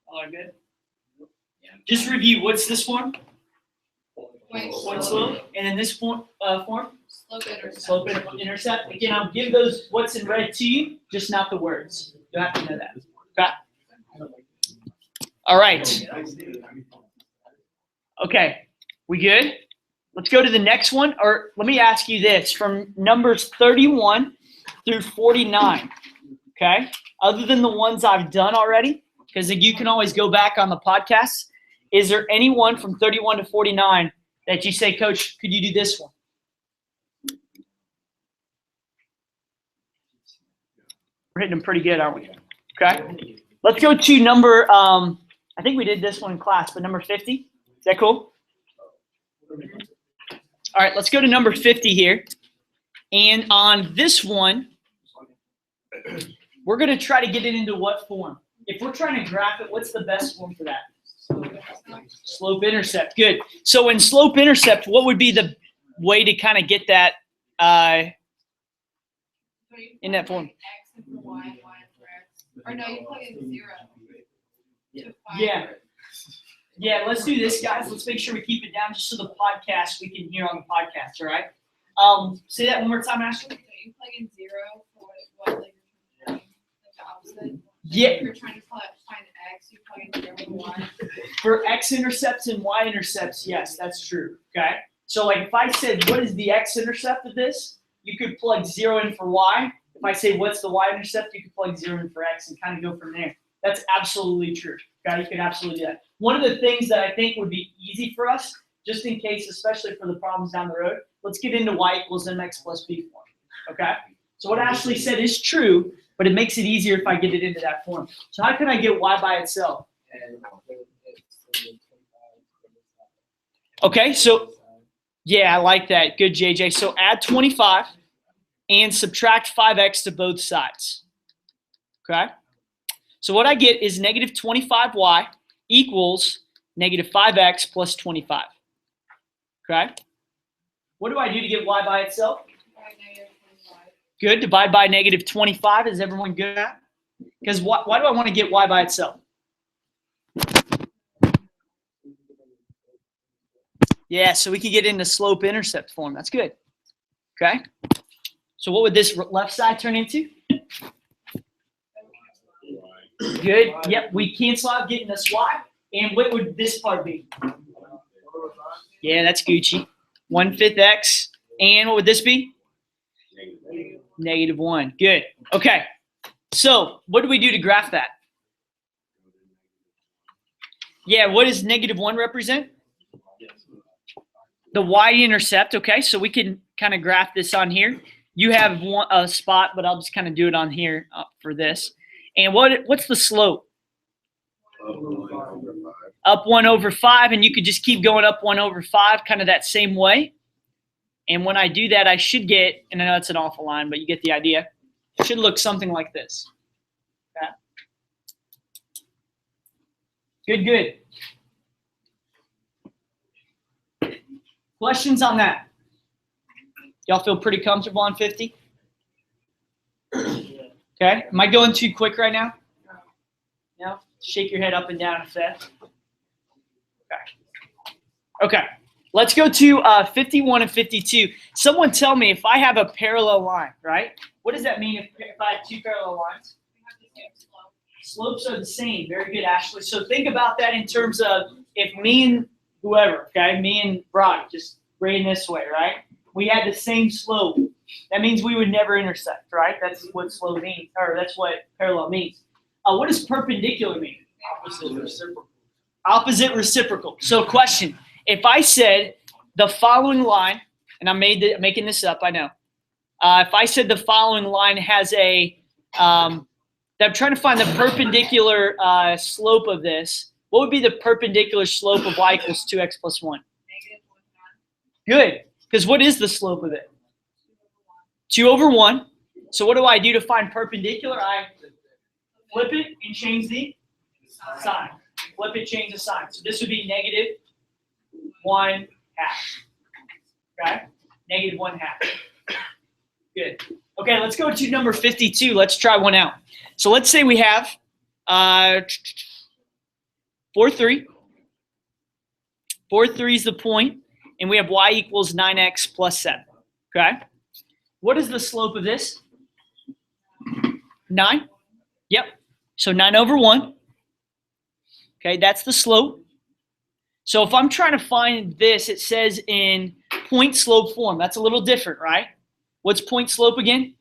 All are good? Just review, what's this form? Point slope. And then this form? Slope intercept. Slope intercept. Again, I'll give those what's in red to you, just not the words. You have to know that. Okay? All right. Okay. We good? Let's go to the next one. Or let me ask you this. From numbers 31 through 49, okay? Other than the ones I've done already, because you can always go back on the podcast, is there anyone from 31 to 49 that you say, Coach, could you do this one? We're hitting them pretty good, aren't we? Okay. Let's go to number, I think we did this one in class, but number 50. Is that cool? All right, let's go to number 50 here. And on this one, we're going to try to get it into what form? If we're trying to graph it, what's the best form for that? Slope intercept. Good. So in slope intercept, what would be the way to kind of get that in that form? X and for y and y for x. Or no, you plug in 0. Yeah. Yeah, let's do this, guys. Let's make sure we keep it down just so the podcast, we can hear on the podcast, all right? Say that one more time, Ashley. So you plug in 0 for what like you're trying to like the opposite. Yeah. If you're trying to find x, you plug in 0 for y. For x-intercepts and y-intercepts, yes, that's true, okay? So like if I said, what is the x-intercept of this? You could plug 0 in for y. If I say, what's the y-intercept? You could plug 0 in for x and kind of go from there. That's absolutely true, okay? You can absolutely do that. One of the things that I think would be easy for us, just in case, especially for the problems down the road, let's get into y equals mx plus b form, okay? So what Ashley said is true, but it makes it easier if I get it into that form. So how can I get y by itself? Okay, so yeah, I like that. Good, JJ. So add 25 and subtract 5x to both sides. Okay? So what I get is negative 25y equals negative 5x plus 25. Okay? What do I do to get y by itself? Negative 25. Good. Divide by negative 25. Is everyone good at that? Because why do I want to get y by itself? Yeah, so we can get into slope-intercept form. That's good. Okay? So what would this left side turn into? Good. Yep, we cancel out getting us y. And what would this part be? Yeah, that's Gucci. 1/5 x. And what would this be? Negative 1. Good. Okay. So what do we do to graph that? Yeah, what does negative 1 represent? The y-intercept. Okay, so we can kind of graph this on here. You have a spot, but I'll just kind of do it on here for this. And what's the slope? Up 1 over 5, and you could just keep going up 1 over 5, kind of that same way. And when I do that, I should get, and I know it's an awful line, but you get the idea. It should look something like this. Okay. Good, good. Questions on that? Y'all feel pretty comfortable on 50? Okay. Am I going too quick right now? No? Shake your head up and down if that. Okay. Okay. Let's go to 51 and 52. Someone tell me if I have a parallel line, right? What does that mean if I have two parallel lines? We have the same slope. Slopes are the same. Very good, Ashley. So think about that in terms of if me and whoever, okay, me and Brock, just brain this way, right? We had the same slope. That means we would never intersect, right? That's what slope means, or that's what parallel means. What does perpendicular mean? Opposite reciprocal. Opposite reciprocal. So question, if I said the following line, and I'm making this up, I know. If I said the following line has a, I'm trying to find the perpendicular slope of this. What would be the perpendicular slope of y equals 2x plus 1? -1/2. Good. Because what is the slope of it? 2 over 1. So what do I do to find perpendicular? I flip it and change the sign. Flip it, change the sign. So this would be negative 1/2. Okay? Negative 1/2. Good. Okay, let's go to number 52. Let's try one out. So let's say we have 4, 3. 4, 3 is the point, and we have y equals 9x plus 7. Okay? What is the slope of this? 9? Yep. So 9 over 1. Okay, that's the slope. So if I'm trying to find this, it says in point slope form. That's a little different, right? What's point slope again?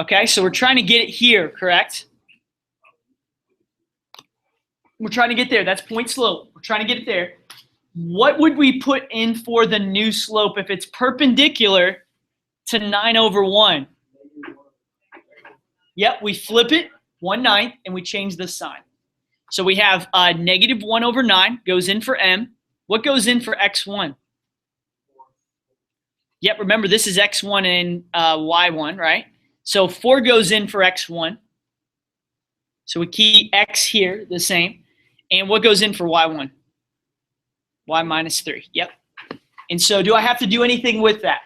Okay, so we're trying to get it here, correct? We're trying to get there. That's point slope. We're trying to get it there. What would we put in for the new slope if it's perpendicular to 9 over 1? Yep, we flip it 1/9 and we change the sign. So we have negative 1 over 9 goes in for m. What goes in for x1? Yep, remember this is x1 and y1, right? So 4 goes in for x1. So we keep x here the same. And what goes in for y1? Y minus 3. Yep. And so do I have to do anything with that?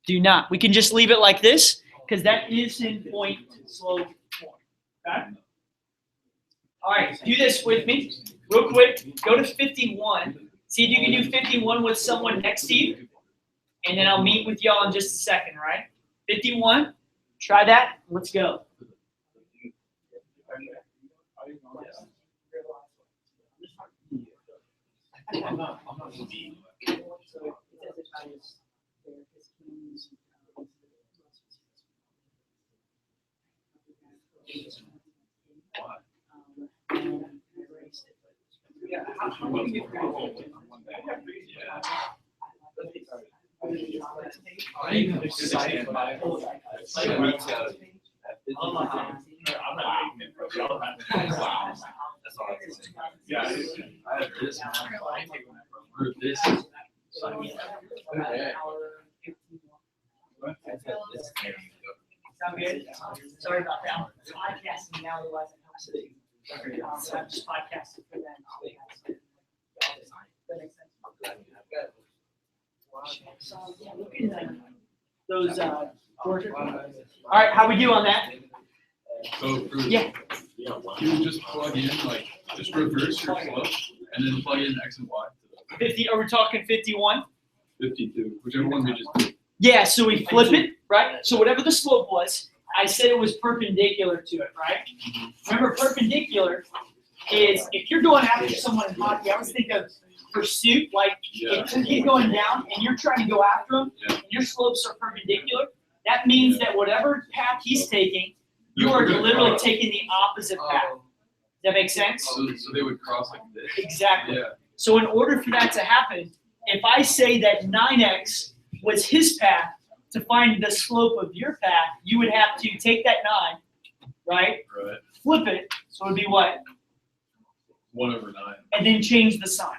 Do not. We can just leave it like this because that is in point slope form. Okay? All right, do this with me real quick. Go to 51. See if you can do 51 with someone next to you. And then I'll meet with y'all in just a second, all right? 51. Try that. Let's go. I'm not gonna be. Sound good? Sorry about that. I'm podcasting now, otherwise it helps it. So I'm just podcasting for them. That makes sense. So, yeah, look at those, Georgia. All right, how we do on that? So for, Yeah. you just plug in, like, just reverse your flow, and then plug in X and Y. 50, are we talking 51? 52, whichever one we just did. Yeah, so we flip it, right? So whatever the slope was, I said it was perpendicular to it, right? Remember, perpendicular is, if you're going after someone in hockey, I always think of pursuit, like Yeah. if you keep going down and you're trying to go after him, Yeah. and your slopes are perpendicular, that means that whatever path he's taking, you are literally taking the opposite path. Does that make sense? So they would cross like this. Exactly. Yeah. So in order for that to happen, if I say that 9x was his path, to find the slope of your path, you would have to take that 9, right? Right. Flip it, so it would be what? 1/9. And then change the sign.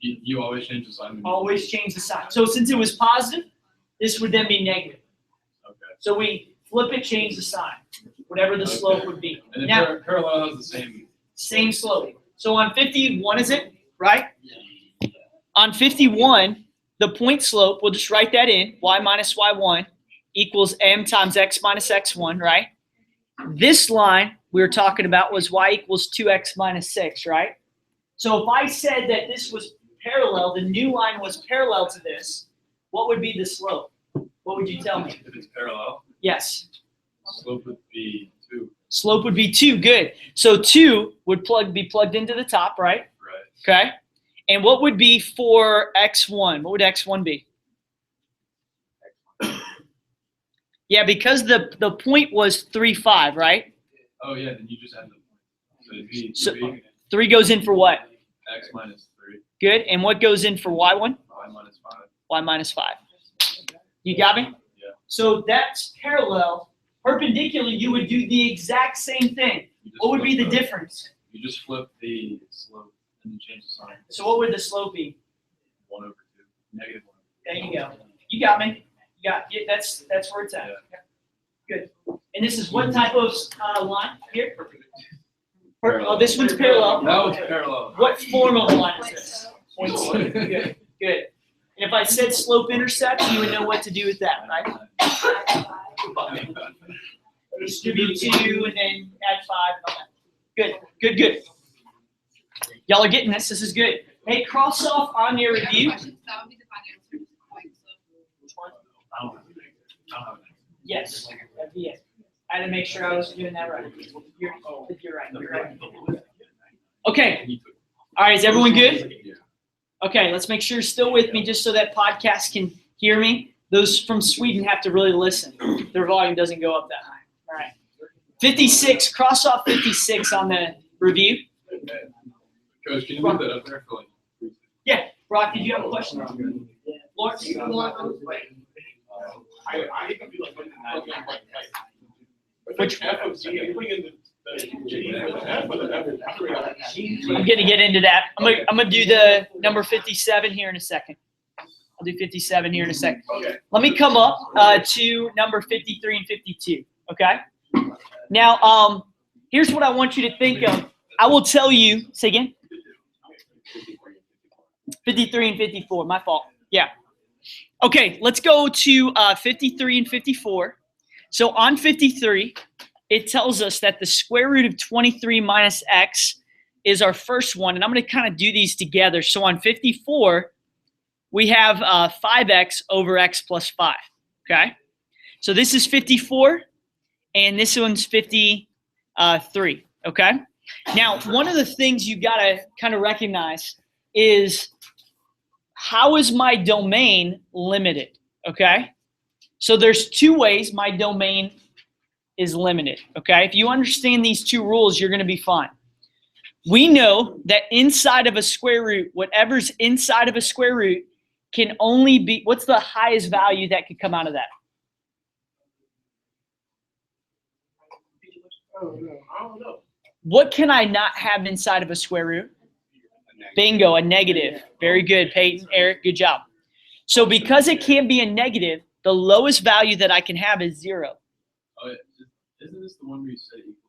You always change the sign. Always change the sign. So since it was positive, this would then be negative. Okay. So we flip it, change the sign, whatever the slope would be. And then Now, parallel has the same. same slope. So on 51, is it? Right? On 51, the point slope, we'll just write that in, y minus y1 equals m times x minus x1, right? This line we were talking about was y equals 2x minus 6, right? So if I said that this was parallel, the new line was parallel to this, what would be the slope? What would you tell me? If it's parallel, Yes. slope would be 2. Slope would be 2, good. So 2 would be plugged into the top, right? Right. Okay. And what would be for x1? What would x1 be? Yeah, because the point was 3, 5, right? Oh yeah, then you just add the point. So it'd be So- 3 3 goes in for what? x minus 3, Good. And what goes in for y1? y minus 5. Y minus 5. You got me? Yeah. So that's parallel. Perpendicular, you would do the exact same thing. You just What would be flip the difference? You just flip the slope and then change the sign. So what would the slope be? 1/2. Negative 1. There you go. You got me. You got yeah, that's where it's at. Yeah. Good. And this is what type of line here? Parallel. Oh, this one's parallel. That was parallel. What form of line is this? Good. Good. And if I said slope intercept, you would know what to do with that, right? Distribute 2 and then add 5 and all that. Good. Good. Good. Y'all are getting this. This is good. Hey, cross off on your review. That would be the final answer. Which one? I don't have it. Yes. That'd be it. I had to make sure I was doing that right. You're right. You're right. Okay. All right. Is everyone good? Yeah. Okay. Let's make sure you're still with me just so that podcast can hear me. Those from Sweden have to really listen. Their volume doesn't go up that high. All right. 56. Cross off 56 on the review. Coach, can you move that up there for like? Yeah. Brock, did you have a question? Lawrence? Which I'm going to get into that. I'm gonna do the number 57 here in a second. I'll do 57 here in a second. Okay. Let me come up to number 53 and 52, okay? Now, here's what I want you to think of. I will tell you, say again? 53 and 54, my fault. Yeah. Okay, let's go to 53 and 54. So on 53, it tells us that the square root of 23 minus x is our first one. And I'm going to kind of do these together. So on 54, we have 5x over x plus 5, okay? So this is 54, and this one's 53, okay? Now, one of the things you got to kind of recognize is how is my domain limited, okay? So there's two ways my domain is limited, okay? If you understand these two rules, you're going to be fine. We know that inside of a square root, whatever's inside of a square root can only be, what's the highest value that could come out of that? I don't know. What can I not have inside of a square root? Bingo, a negative. Very good, Peyton, Eric, good job. So because it can't be a negative, the lowest value that I can have is 0. Oh, isn't this the one where you said equal to 0?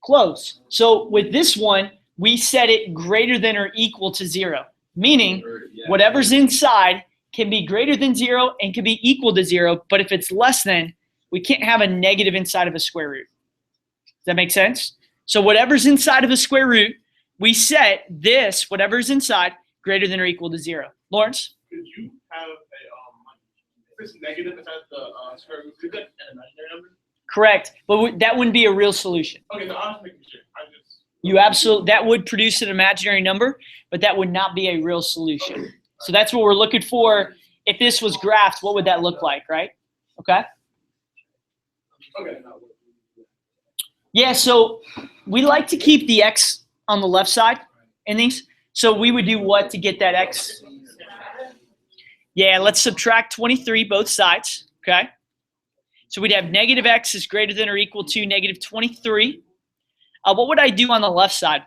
Close. So with this one, we set it greater than or equal to 0, meaning whatever's inside can be greater than 0 and can be equal to 0, but if it's less than, we can't have a negative inside of a square root. Does that make sense? So whatever's inside of a square root, we set this, whatever's inside, greater than or equal to 0. Lawrence? Could you have a if it's negative inside the square root, could that an imaginary number? Correct, but that wouldn't be a real solution. Okay, so I'm just making sure. You absolutely, that would produce an imaginary number, but that would not be a real solution. So that's what we're looking for. If this was graphed, what would that look like, right? Okay? Okay. Yeah, so we like to keep the x on the left side in these. So we would do what to get that x? Yeah, let's subtract 23 both sides, okay? So we'd have negative x is greater than or equal to negative 23. What would I do on the left side?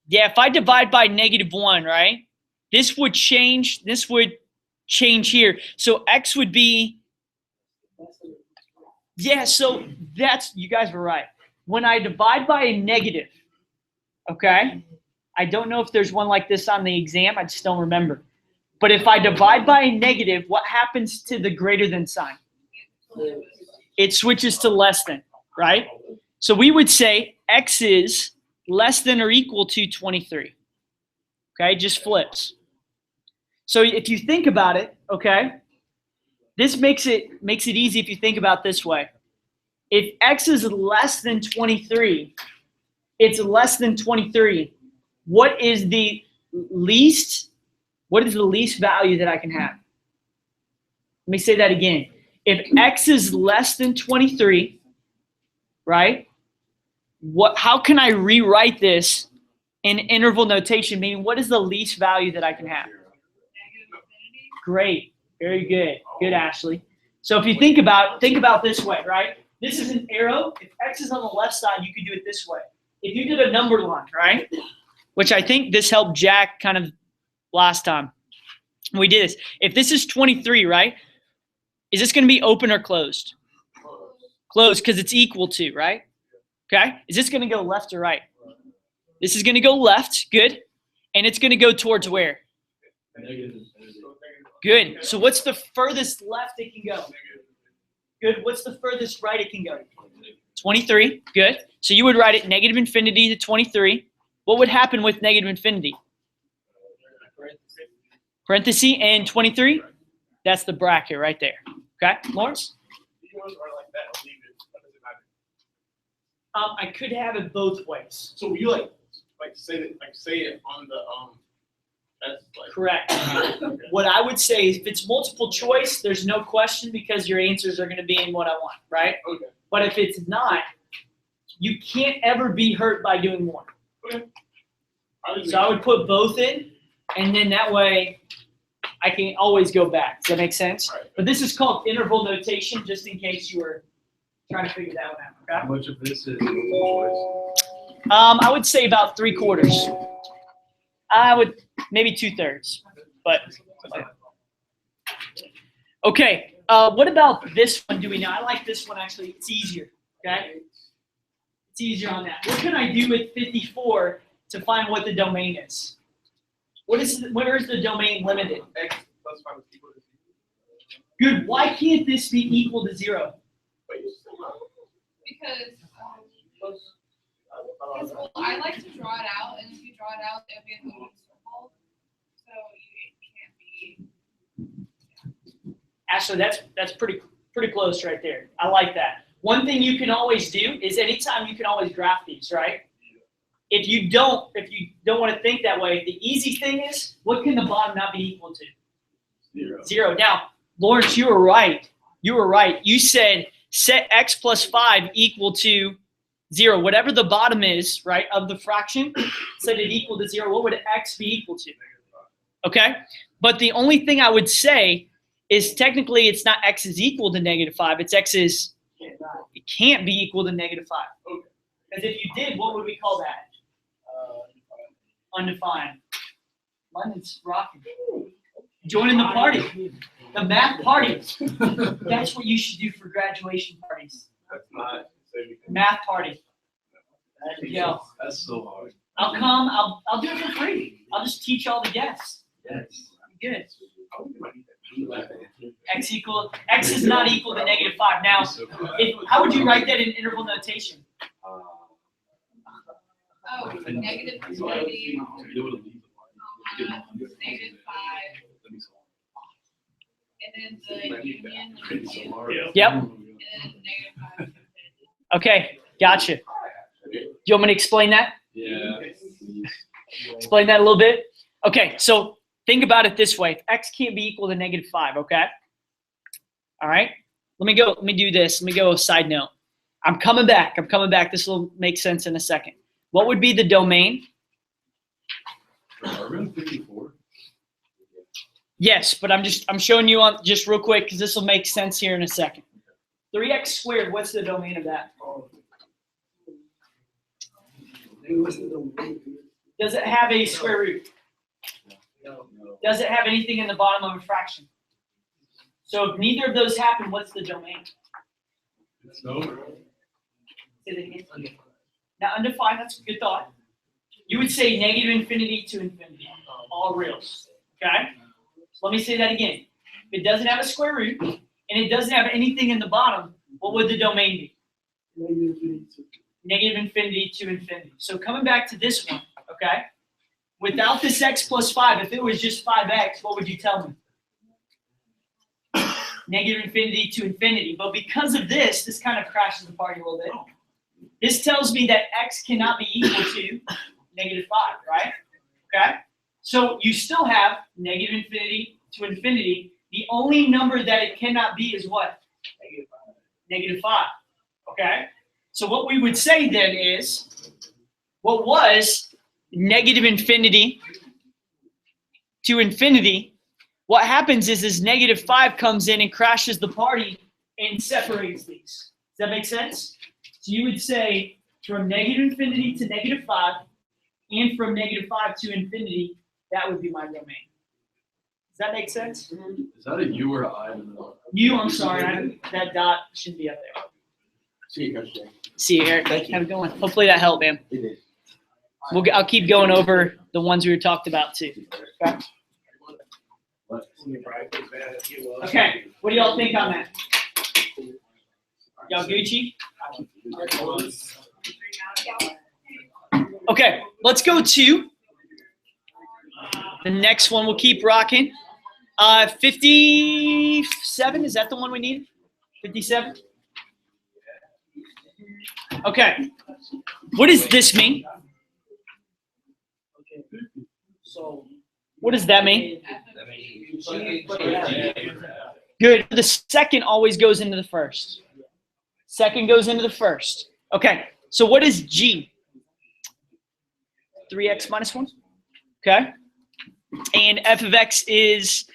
Yeah, if I divide by -1, right? This would change here. So x would be, yeah, so that's, you guys were right. When I divide by a negative, okay? I don't know if there's one like this on the exam. I just don't remember. But if I divide by a negative, what happens to the greater than sign? It switches to less than, right? So we would say x is less than or equal to 23. Okay, just flips. So if you think about it, okay, this makes it easy if you think about this way. If x is less than 23, it's less than 23. What is the least value that I can have? Let me say that again. If x is less than 23, right? How can I rewrite this in interval notation? Meaning, what is the least value that I can have? Great, very good, good, Ashley. So if you think about this way, right? This is an arrow. If x is on the left side, you could do it this way. If you did a number line, right? Which I think this helped Jack kind of last time we did this. If this is 23, right? Is this going to be open or closed? Closed, because it's equal to, right? Okay. Is this going to go left or right? This is going to go left. Good. And it's going to go towards where? Good. So what's the furthest left it can go? Good. What's the furthest right it can go? 23. Good. So you would write it negative infinity to 23. What would happen with negative infinity? Parenthesis and 23? That's the bracket right there. Okay, Lawrence? I could have it both ways. So you like say it on the that's like correct. What I would say is if it's multiple choice, there's no question because your answers are going to be in what I want, right? Okay. But if it's not, you can't ever be hurt by doing more. Okay. So I would put both in, and then that way I can always go back. Does that make sense? Right. But this is called interval notation, just in case you were trying to figure that one out. Okay? How much of this is multiple choice? I would say about 3/4. I would maybe 2/3, but okay. What about this one? Do we know? I like this one actually. It's easier. Okay, it's easier on that. What can I do with 54 to find what the domain is? Where is the domain limited? X plus 5 is equal to 0. Good. Why can't this be equal to 0? Because, well, I like to draw it out, and if you draw it out, it'll be a moving circle. So it can't be. Ashley, that's pretty close right there. I like that. One thing you can always do is anytime you can always graph these, right? If you don't want to think that way, the easy thing is, what can the bottom not be equal to? Zero. Now, Lawrence, you were right. You said set x plus 5 equal to 0. Whatever the bottom is, right, of the fraction, set it equal to 0. What would x be equal to? Okay? But the only thing I would say is technically it's not x is equal to -5. It's x is, it can't be equal to -5. Because if you did, what would we call that? Undefined. London's rocking. Joining the party. The math party. That's what you should do for graduation parties. Math party. There you go. That's so hard. I'll come. I'll do it for free. I'll just teach all the guests. Yes. Good. X is not equal to -5. Now, how would you write that in interval notation? Oh, negative infinity, -5, and then the union, Yep. and then -5. Okay, gotcha. Do you want me to explain that? Yeah. Explain that a little bit? Okay, so think about it this way. If x can't be equal to -5, okay? All right? Let me do this. Let me go a side note. I'm coming back. This will make sense in a second. What would be the domain? Are we on 54? Yes, but I'm showing you on just real quick because this will make sense here in a second. 3x squared, what's the domain of that? Does it have a square root? Does it have anything in the bottom of a fraction? So if neither of those happen, what's the domain? It's over. Say that again. Now undefined, that's a good thought. You would say -infinity to infinity, all reals, okay? So let me say that again. If it doesn't have a square root, and it doesn't have anything in the bottom, what would the domain be? -infinity to infinity. So coming back to this one, okay? Without this x plus 5, if it was just 5x, what would you tell me? -infinity to infinity. But because of this kind of crashes the party a little bit. This tells me that x cannot be equal to -5, right? Okay? So you still have -infinity to infinity. The only number that it cannot be is what? -5. Okay? So what we would say then is, what was -infinity to infinity, what happens is -5 comes in and crashes the party and separates these. Does that make sense? So you would say from -infinity to -5 and from -5 to infinity, that would be my domain. Does that make sense? Is that a U or I? You, I'm sorry, that dot shouldn't be up there. See you, Coach Jay. See you, Eric. Thank you. How's it going? Hopefully that helped, man. It is. I'll keep going over the ones we were talked about too. Okay? Okay, what do y'all think on that? Y'all Gucci? Okay, let's go to the next one. We'll keep rocking. 57, is that the one we need? 57? Okay. What does this mean? What does that mean? Good. The second always goes into the first. Second goes into the first. Okay. So what is G? 3x minus 1. Okay. And f of x is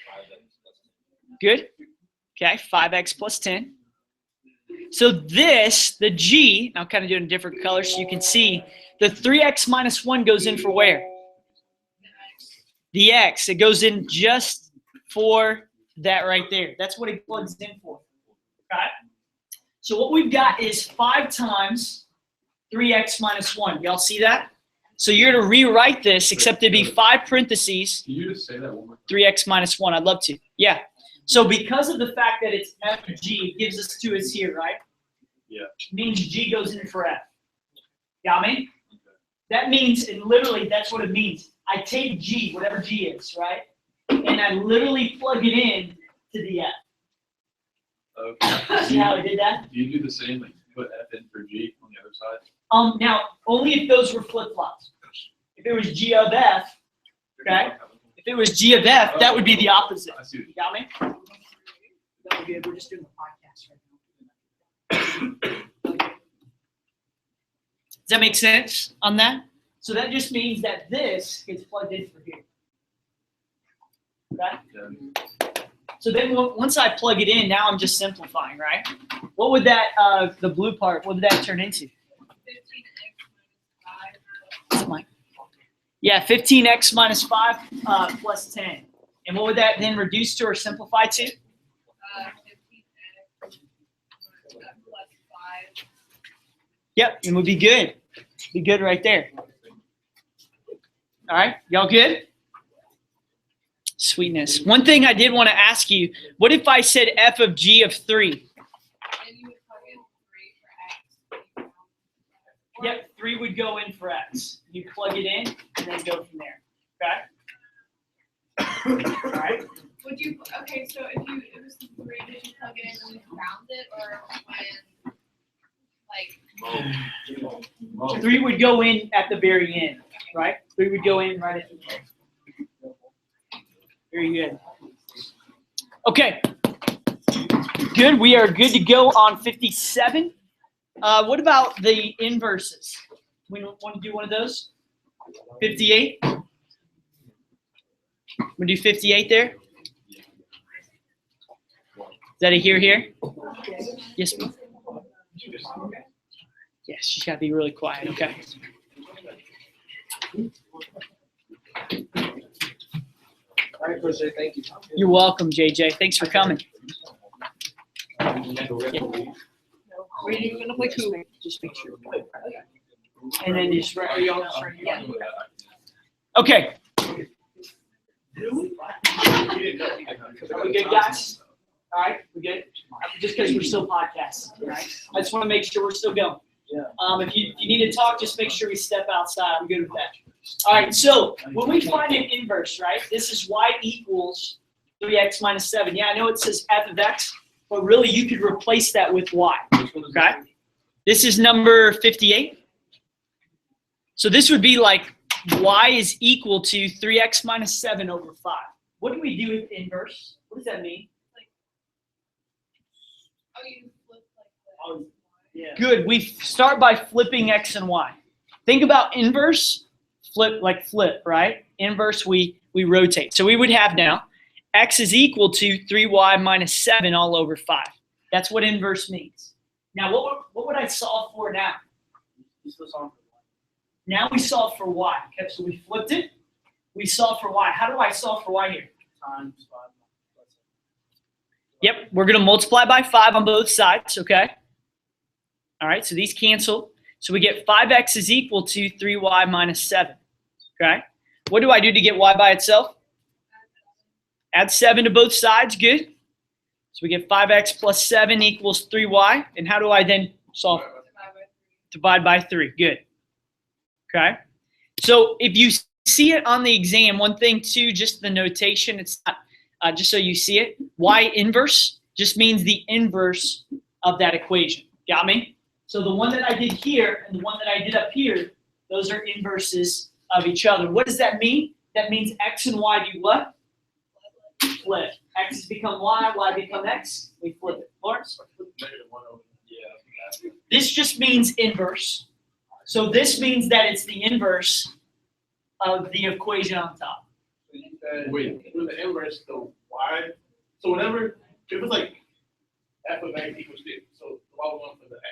good. Okay. 5x plus 10. So this, the G, I'll kind of do it in different colors so you can see, the 3x minus 1 goes in for where? The x. It goes in just for that right there. That's what it plugs in for. Okay? So what we've got is 5 times 3x minus 1. Y'all see that? So you're going to rewrite this, except it'd be 5 parentheses. Can you just say that one more time? 3x minus 1. I'd love to. Yeah. So because of the fact that it's f of g, it gives us to us here, right? Yeah. means G goes in for F. Got me? That means, and literally that's what it means. I take G, whatever G is, right? And I literally plug it in to the F. Okay. See how I did that? Do you do the same, like put F in for G on the other side? Now, only if those were flip-flops. If it was G of F, okay? If it was G of F, that would be the opposite. I see. You got me? That would be, we're just doing the podcast right now. Does that make sense on that? So that just means that this gets plugged in for here. Okay? Yeah. So then once I plug it in, now I'm just simplifying, right? What would that, the blue part, what would that turn into? 15x minus 5 plus Yeah, 15x minus 5 plus 10. And what would that then reduce to or simplify to? 15x plus 5. Yep, it would be good. Be good right there. All right, y'all good? Sweetness. One thing I did want to ask you, what if I said f of g of 3? And you would plug in 3 for x. Yep, 3 would go in for x. You plug it in and then go from there. Okay? All right. Would you, okay, so if it was 3, did you plug it in when you found it or when, like, 3 would go in at the very end, right? 3 would go in right at the end. Very good. Okay. Good. We are good to go on 57. What about the inverses? We want to do one of those? 58? We do 58 there? Is that a here? Yes, ma'am. Yes, she's got to be really quiet. Okay. All right, Coach Jay, thank you. You're welcome, JJ. Thanks for coming. Where are you gonna play cool? Just make sure. And then just right here. Okay. Are we good, guys? All right, we good? Just because we're still podcasting, all right? I just want to make sure we're still going. Yeah. If you need to talk, just make sure we step outside. I'm good with that. All right, so when we find an inverse, right, this is y equals 3x minus 7. Yeah, I know it says f of x, but really you could replace that with y, okay? This is number 58. So this would be like y is equal to 3x minus 7 over 5. What do we do with inverse? What does that mean? oh, you flip like that? Oh, yeah. Good. We start by flipping x and y. Think about inverse, flip, right? Inverse, we rotate. So we would have now x is equal to 3y minus 7 all over 5. That's what inverse means. Now, what would I solve for now? Now we solve for y. Okay, so we flipped it. We solve for y. How do I solve for y here? Times 5. Yep, we're going to multiply by 5 on both sides, okay? All right, so these cancel. So we get 5x is equal to 3y minus 7, okay? What do I do to get y by itself? Add 7 to both sides, good. So we get 5x plus 7 equals 3y. And how do I then solve? Divide by 3, good. Okay? So if you see it on the exam, one thing too, just the notation, it's not, just so you see it, y inverse just means the inverse of that equation. Got me? So the one that I did here and the one that I did up here, those are inverses of each other. What does that mean? That means x and y do what? Flip. X has become y, y become x. We flip it. Lawrence? This just means inverse. So this means that it's the inverse of the equation on top. Wait, with the inverse, the y. So whenever, if it's like f of x equals 6, so the y will go for the x.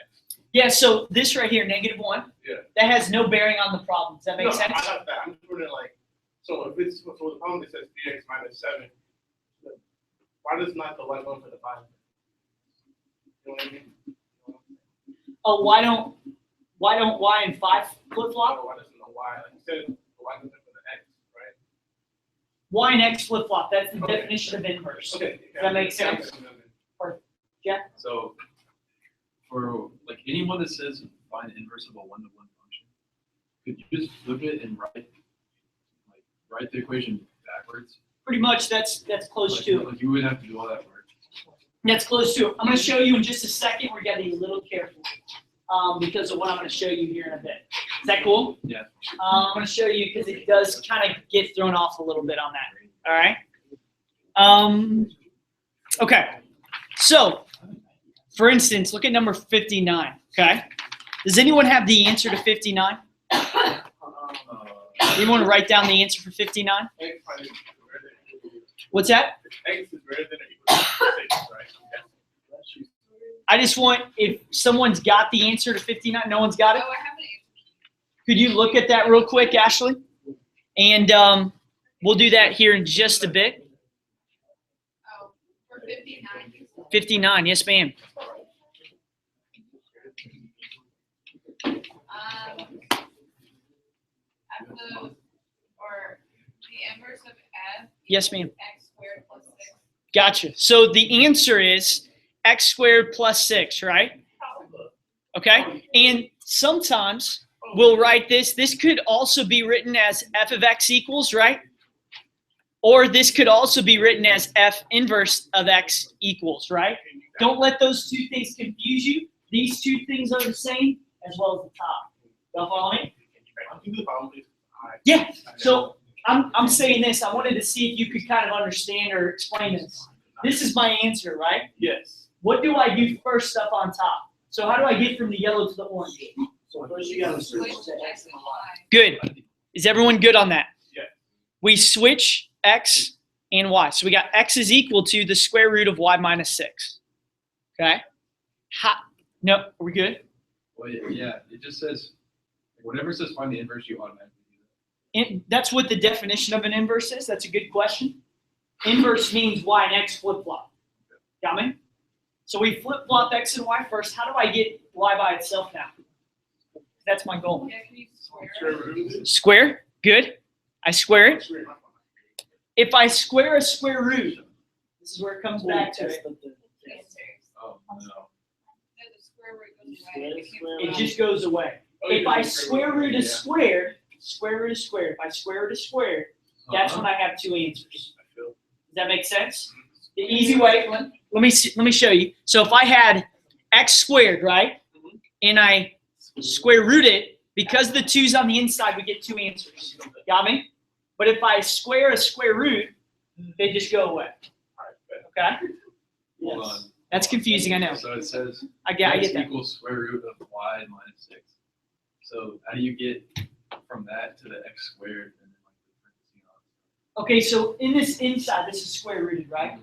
Yeah, so this right here, -1, Yeah. that has no bearing on the problem. Does that make No, sense? I got that. I'm just wondering, like, so if it's, so the problem that says 3x minus 7, why does not the y go for the 5? You know what I mean? Oh, why don't y and 5 flip-flop? Why doesn't the y, like you said, the y goes for the x, right? Y and x flip-flop. That's the Okay. definition of inverse. Okay. Does that make sense? Yeah. So for like anyone that says find the inverse of a one-to-one function, could you just flip it and write the equation backwards? Pretty much that's close to it. Like you would have to do all that work. That's close to it. I'm going to show you in just a second. We're going to be a little careful because of what I'm going to show you here in a bit. Is that cool? Yeah. I'm going to show you because it does kind of get thrown off a little bit on that. All right. Okay. So, for instance, look at number 59. Okay. Does anyone have the answer to 59? You want to write down the answer for 59? What's that? X is greater than or equal to 6, right? I just want, if someone's got the answer to 59, no one's got it? Oh, I have an answer. Could you look at that real quick, Ashley? And we'll do that here in just a bit. Oh, for 59. 59, yes, ma'am. At the, or the inverse of f. Yes, ma'am. X squared plus 6. Gotcha. So the answer is x squared plus 6, right? Okay. And sometimes we'll write this. This could also be written as f of x equals, right? Or this could also be written as f inverse of x equals, right? Don't let those two things confuse you. These two things are the same as well as the top. Y'all follow me? Yeah. So I'm saying this. I wanted to see if you could kind of understand or explain this. This is my answer, right? Yes. What do I do first up on top? So how do I get from the yellow to the orange? So first you gotta Switch switch to X and Y. Good. Is everyone good on that? Yeah. We switch x and y. So we got x is equal to the square root of y minus 6. Okay? No, are we good? Well, yeah, it just says, whenever it says find the inverse, you automatically do that. And that's what the definition of an inverse is. That's a good question. Inverse means y and x flip-flop. Got me? So we flip-flop x and y first. How do I get y by itself now? That's my goal. Yeah, can you square square it? root of it. Square. Good. I square it. If I square a square root, this is where it comes back to it. Answers. Oh, no. No, the square root goes away. It just goes away. If I square root is squared, square root is squared. If I square root is squared, that's when I have two answers. Does that make sense? The easy way, let me show you. So if I had x squared, right, and I square root it, because the 2's on the inside, we get two answers. Got me? But if I square a square root, they just go away. Okay? Hold on. That's confusing, I know. So it says I get x that. equals square root of y minus 6. So how do you get from that to the x squared and then like the parentheses on? Okay, so in this inside, this is square rooted, right?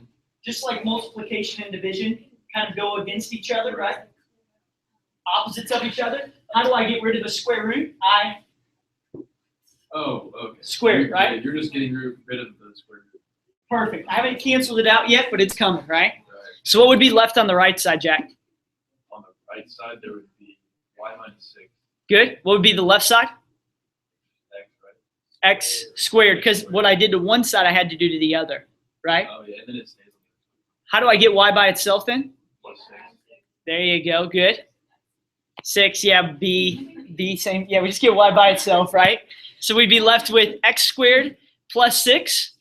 Just like multiplication and division kind of go against each other, right? Opposites of each other. How do I get rid of the square root? I Oh, okay. Squared, right? You're just getting rid of the square root. perfect. I haven't canceled it out yet, but it's coming, right? Right. So what would be left on the right side, Jack? On the right side, there would be y minus 6, Good. What would be the left side? x, right? X squared, because what I did to one side, I had to do to the other, right? Oh, yeah, and then it stays on How do I get y by itself then? plus 6. There you go. Good. 6, yeah, b same. Yeah, we just get y by itself, right? So we'd be left with x squared plus 6,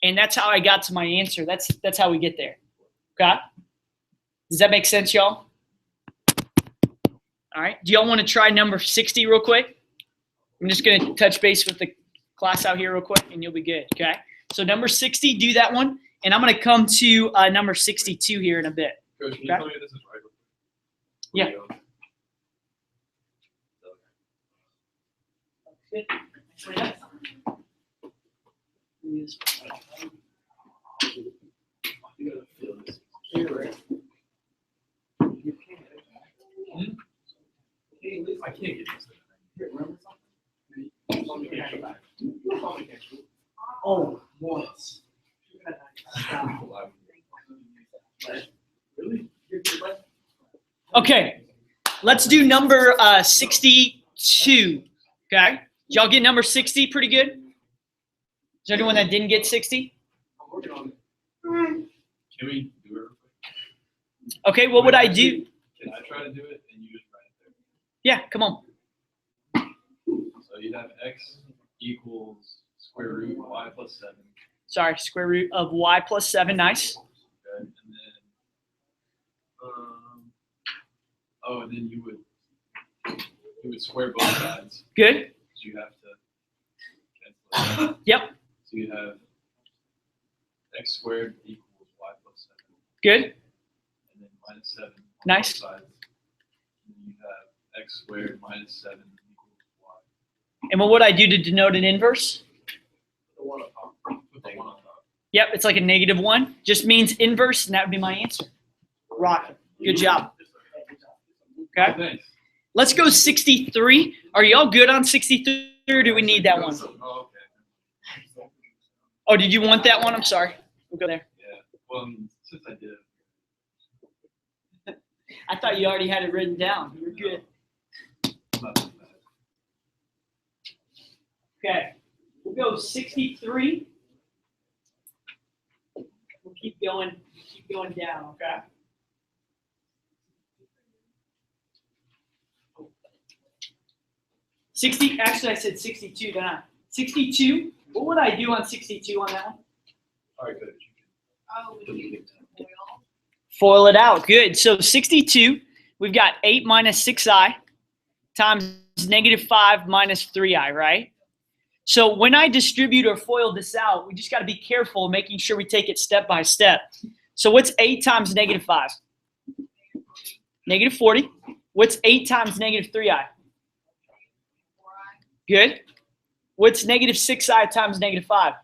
and that's how I got to my answer. That's how we get there. Okay? Does that make sense, y'all? All right. Do y'all want to try number 60 real quick? I'm just going to touch base with the class out here real quick, and you'll be good. Okay? So number 60, do that one, and I'm going to come to number 62 here in a bit. Coach, can you Okay. tell me if this is right? Yeah. Where we go? I can't get this thing. Oh, once. Really? Okay, let's do number 62. Okay, did y'all get number 60 pretty good? Is there anyone that didn't get 60? I'm working on it. Can we do it real quick? Okay, what would I do? Can I try to do it and you just write it there? Yeah, come on. So you'd have x equals square root of y plus 7. Sorry, square root of y plus 7. Nice. Okay. And then, and then you would square both sides. Good. So you have to cancel it. Yep. So you have x squared equals y plus 7. Good. And then minus 7 on Nice. both sides. And then you have x squared minus 7 equals y. And what would I do to denote an inverse? The one on top. Put the one on top. Yep, it's like a -1. Just means inverse, and that would be my answer. Rocket. Good job. Okay. Thanks. Let's go 63. Are y'all good on 63, or do we need that one? Oh, okay. Oh, did you want that one? I'm sorry. We'll go there. Yeah. Well, since I did. I thought you already had it written down. You were good. Not too bad. Okay. We'll go 63. We'll keep going down, okay? Actually, I said 62, didn't I? 62. What would I do on 62 on that one? All right, good. Oh, would you foil? Foil it out. Good. So 62, we've got 8 minus 6i times -5 minus 3i, right? So when I distribute or FOIL this out, we just got to be careful making sure we take it step by step. So what's 8 times -5? -40. What's 8 times -3i? Good. What's -6i times -5?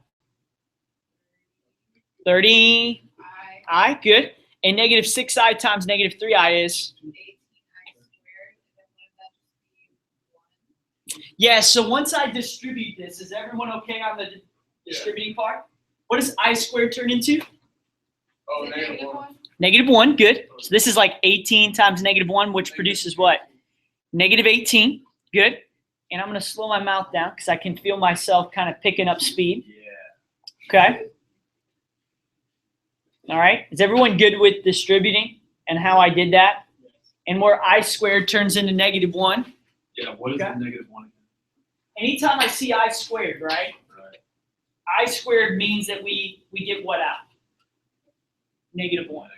30i. Good. And -6i times -3i is? 18i squared, and then would that just be 1? Yeah, so once I distribute this, is everyone okay on the distributing part? What does I squared turn into? Oh, Is it -1. -1, good. So this is like 18 times -1, which produces what? -18, good. And I'm going to slow my mouth down because I can feel myself kind of picking up speed. Yeah. Okay. All right. Is everyone good with distributing and how I did that? And where I squared turns into -1. Yeah. What is Okay. the -1 again? Anytime I see I squared, right? Right. I squared means that we get what out? -1.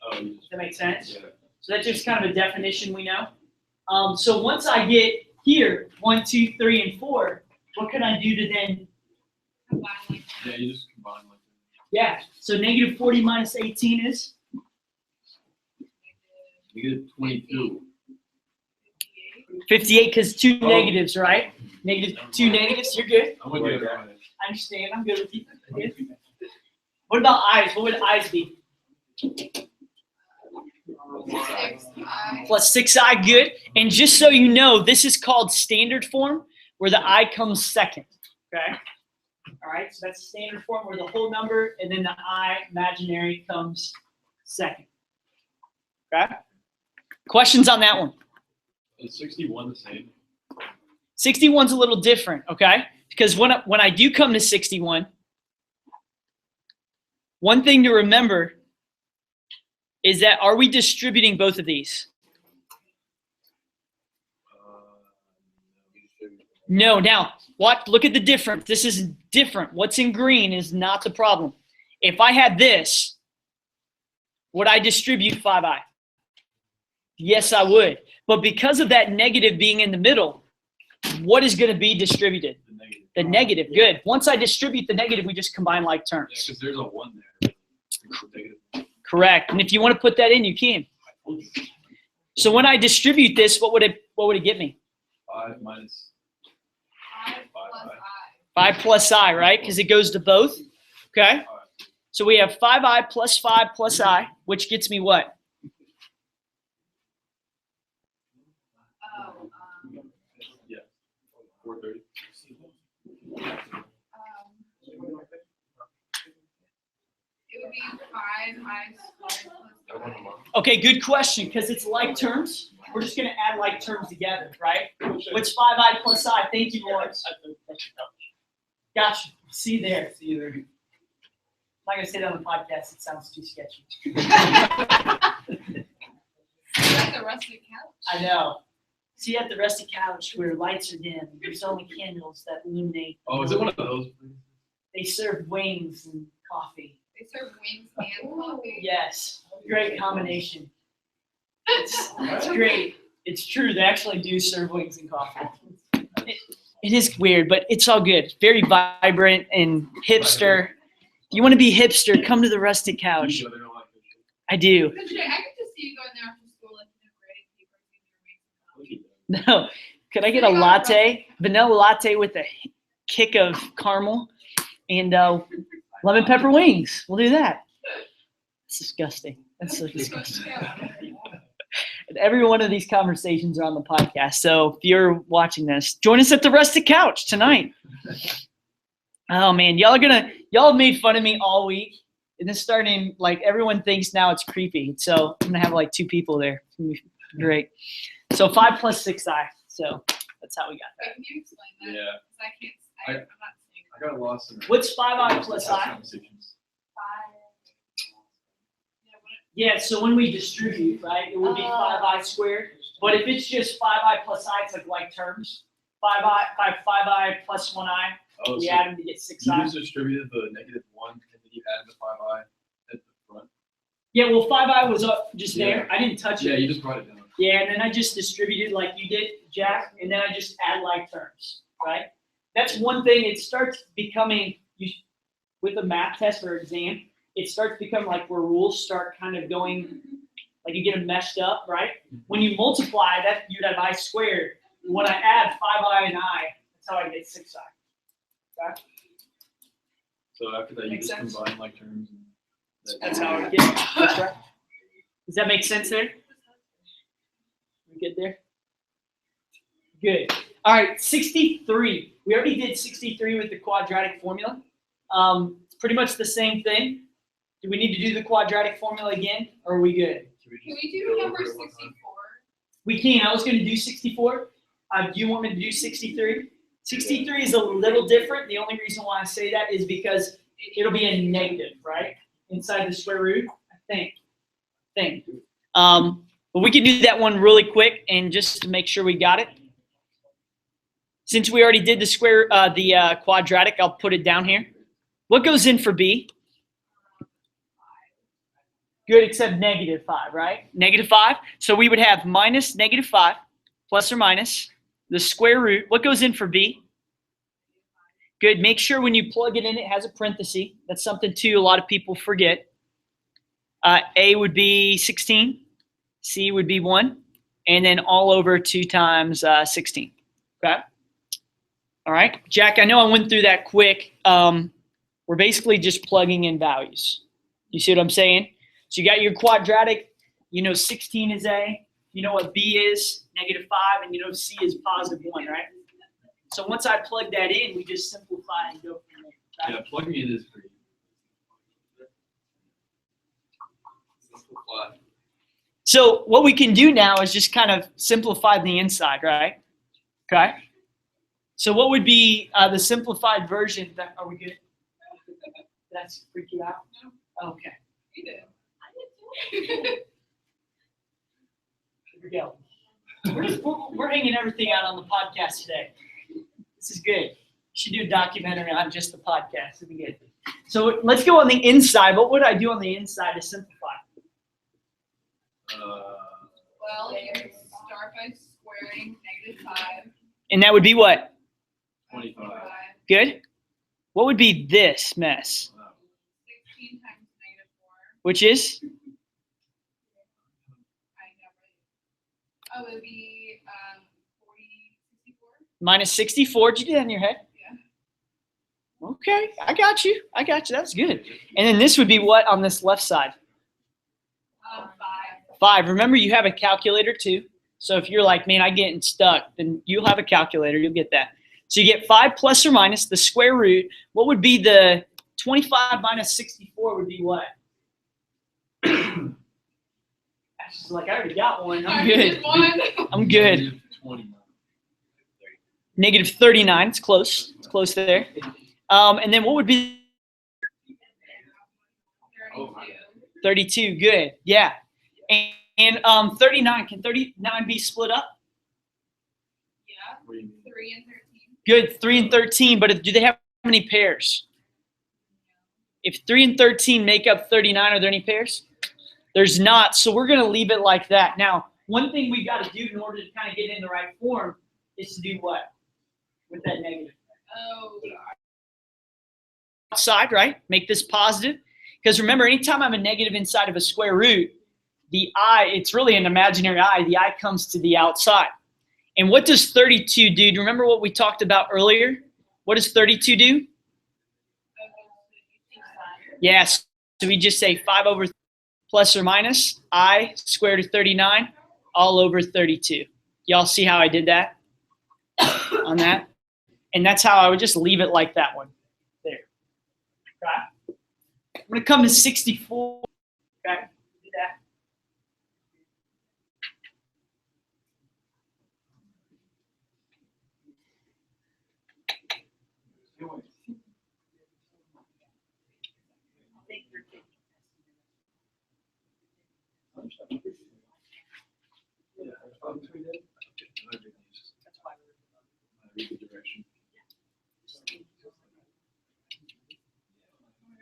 Oh, you Does just, that make sense? yeah. So that's just kind of a definition we know. So once I get here, 1, 2, 3, and 4, what can I do to then? Combine like Yeah, you just combine like Yeah. So -40 minus 18 is? -22. 58 because 2 Oh. negatives, right? -2 negatives. You're good. I'm with you. on it. I understand. I'm good with you. Good. What about I's? What would I's be? 6i. Plus 6i, good. And just so you know, this is called standard form, where the I comes second. Okay? All right, so that's standard form where the whole number and then the I imaginary comes second. Okay? Questions on that one? Is 61 the same? 61's a little different, okay? Because when I do come to 61, one thing to remember is that are we distributing both of these? No. Now, look at the difference. This is different. What's in green is not the problem. If I had this, would I distribute 5i? Yes, I would. But because of that negative being in the middle, what is going to be distributed? The negative. The negative. Good. Once I distribute the negative, we just combine like Yeah, terms. because there's a 1 there. Negative. Correct. And if you want to put that in, you can. So when I distribute this, what would it get me? 5 minus 5 plus i. 5 plus I, right? Because it goes to both. Okay. 5. So we have 5i plus 5 plus I, which gets me what? Oh, Yeah. 430. it would be 5i squared plus Okay, good question, because it's like terms. We're just going to add like terms together, right? What's 5i plus I? Thank you, Lawrence. Gotcha. See you there. I'm not going to say that on the podcast. It sounds too sketchy. at the rustic couch. I know. See, at the rusty couch where lights are dim, there's only candles that illuminate. Oh, is it one of those? They serve wings and coffee. They serve wings and coffee. Yes, great combination. It's great. It's true. They actually do serve wings and coffee. It is weird, but it's all good. Very vibrant and hipster. You want to be hipster, come to the rustic couch. You know, they don't like this shit. I do. I could just see you going there after school, like, grading papers, No. Could I get a latte? Vanilla latte with a kick of caramel and lemon pepper wings. We'll do that. It's disgusting. That's so disgusting. And every one of these conversations are on the podcast. So if you're watching this, join us at the rustic couch tonight. Oh man, y'all have made fun of me all week. And it's starting, like, everyone thinks now it's creepy. So I'm gonna have like 2 people there. It's gonna be great. So 5 plus 6i. So that's how we got that. Wait, can you explain that? Yeah. 'Cause I can't, I'm not seeing I got lost in What's 5i plus I? conversations. five. Yeah, what? Yeah, so when we distribute, right, it would be 5i squared. But if it's just 5i plus I, it's like terms. 5i plus 1i. Oh, We so add them to get you 6i. just distributed the -1 and then you added the 5i at the front. Yeah, well, 5i was up just Yeah. there. I didn't touch Yeah, it. you just brought it down. Yeah, and then I just distributed like you did, Jack, and then I just add like terms, right? That's one thing. It starts becoming, with a math test or exam, it starts becoming like where rules start kind of going, like you get them meshed up, right? When you multiply, that you'd have I squared. When I add 5i and I, that's how I get 6i. Okay? So after that, you Makes just sense. combine like terms. And That's how I get it. That's right. Does that make sense there? We good there? Good. All right, 63. We already did 63 with the quadratic formula. It's pretty much the same thing. Do we need to do the quadratic formula again, or are we good? Can we do number 64? We can. I was going to do 64. Do you want me to do 63? 63 is a little different. The only reason why I say that is because it'll be a negative, right? Inside the square root, I think. But we can do that one really quick and just to make sure we got it. Since we already did the quadratic, I'll put it down here. What goes in for B? Good, except -5, right? -5. So we would have minus -5, plus or minus, the square root. What goes in for B? Good. Make sure when you plug it in, it has a parenthesis. That's something, too, a lot of people forget. A would be 16. C would be 1. And then all over 2 times 16. Okay? All right. Jack, I know I went through that quick. We're basically just plugging in values. You see what I'm saying? So you got your quadratic. You know 16 is A. You know what B is, -5. And you know C is +1, right? So once I plug that in, we just simplify and go from there. Right? Yeah, plugging it is pretty. Simplify. So what we can do now is just kind of simplify the inside, right? Okay. So what would be the simplified version? Are we good? That's freak you out? Okay. We did. Here we go. We're hanging everything out on the podcast today. This is good. You should do a documentary on just the podcast. It'd be good. So let's go on the inside. What would I do on the inside to simplify? Well, you start by squaring -5. And that would be what? 25. Good. What would be this mess? 16 times -4. Which is? Oh, it would be 64. Minus 64. Did you do that in your head? Yeah. Okay. I got you. That's good. And then this would be what on this left side? 5. 5. Remember, you have a calculator too. So if you're like, man, I'm getting stuck, then you'll have a calculator. You'll get that. So you get 5 plus or minus the square root. What would be the 25 minus 64 would be what? She's like, I already got one. I'm good. I'm good. -39. It's close. It's close there. And then what would be 32. 32? Good. Yeah. And 39, can 39 be split up? Yeah, What do you mean? 3 and 13. Good, 3 and 13, but do they have any pairs? If 3 and 13 make up 39, are there any pairs? There's not, so we're going to leave it like that. Now, one thing we got to do in order to kind of get in the right form is to do what? With that negative. Oh, Outside, right? Make this positive. Because remember, anytime I'm a negative inside of a square root, the I, it's really an imaginary I. The I comes to the outside. And what does 32 do? Do you remember what we talked about earlier? What does 32 do? Yes. So we just say 5 over plus or minus I squared of 39 all over 32. Y'all see how I did that on that? And that's how I would just leave it like that one. There. Okay. I'm going to come to 64. Okay. Do that.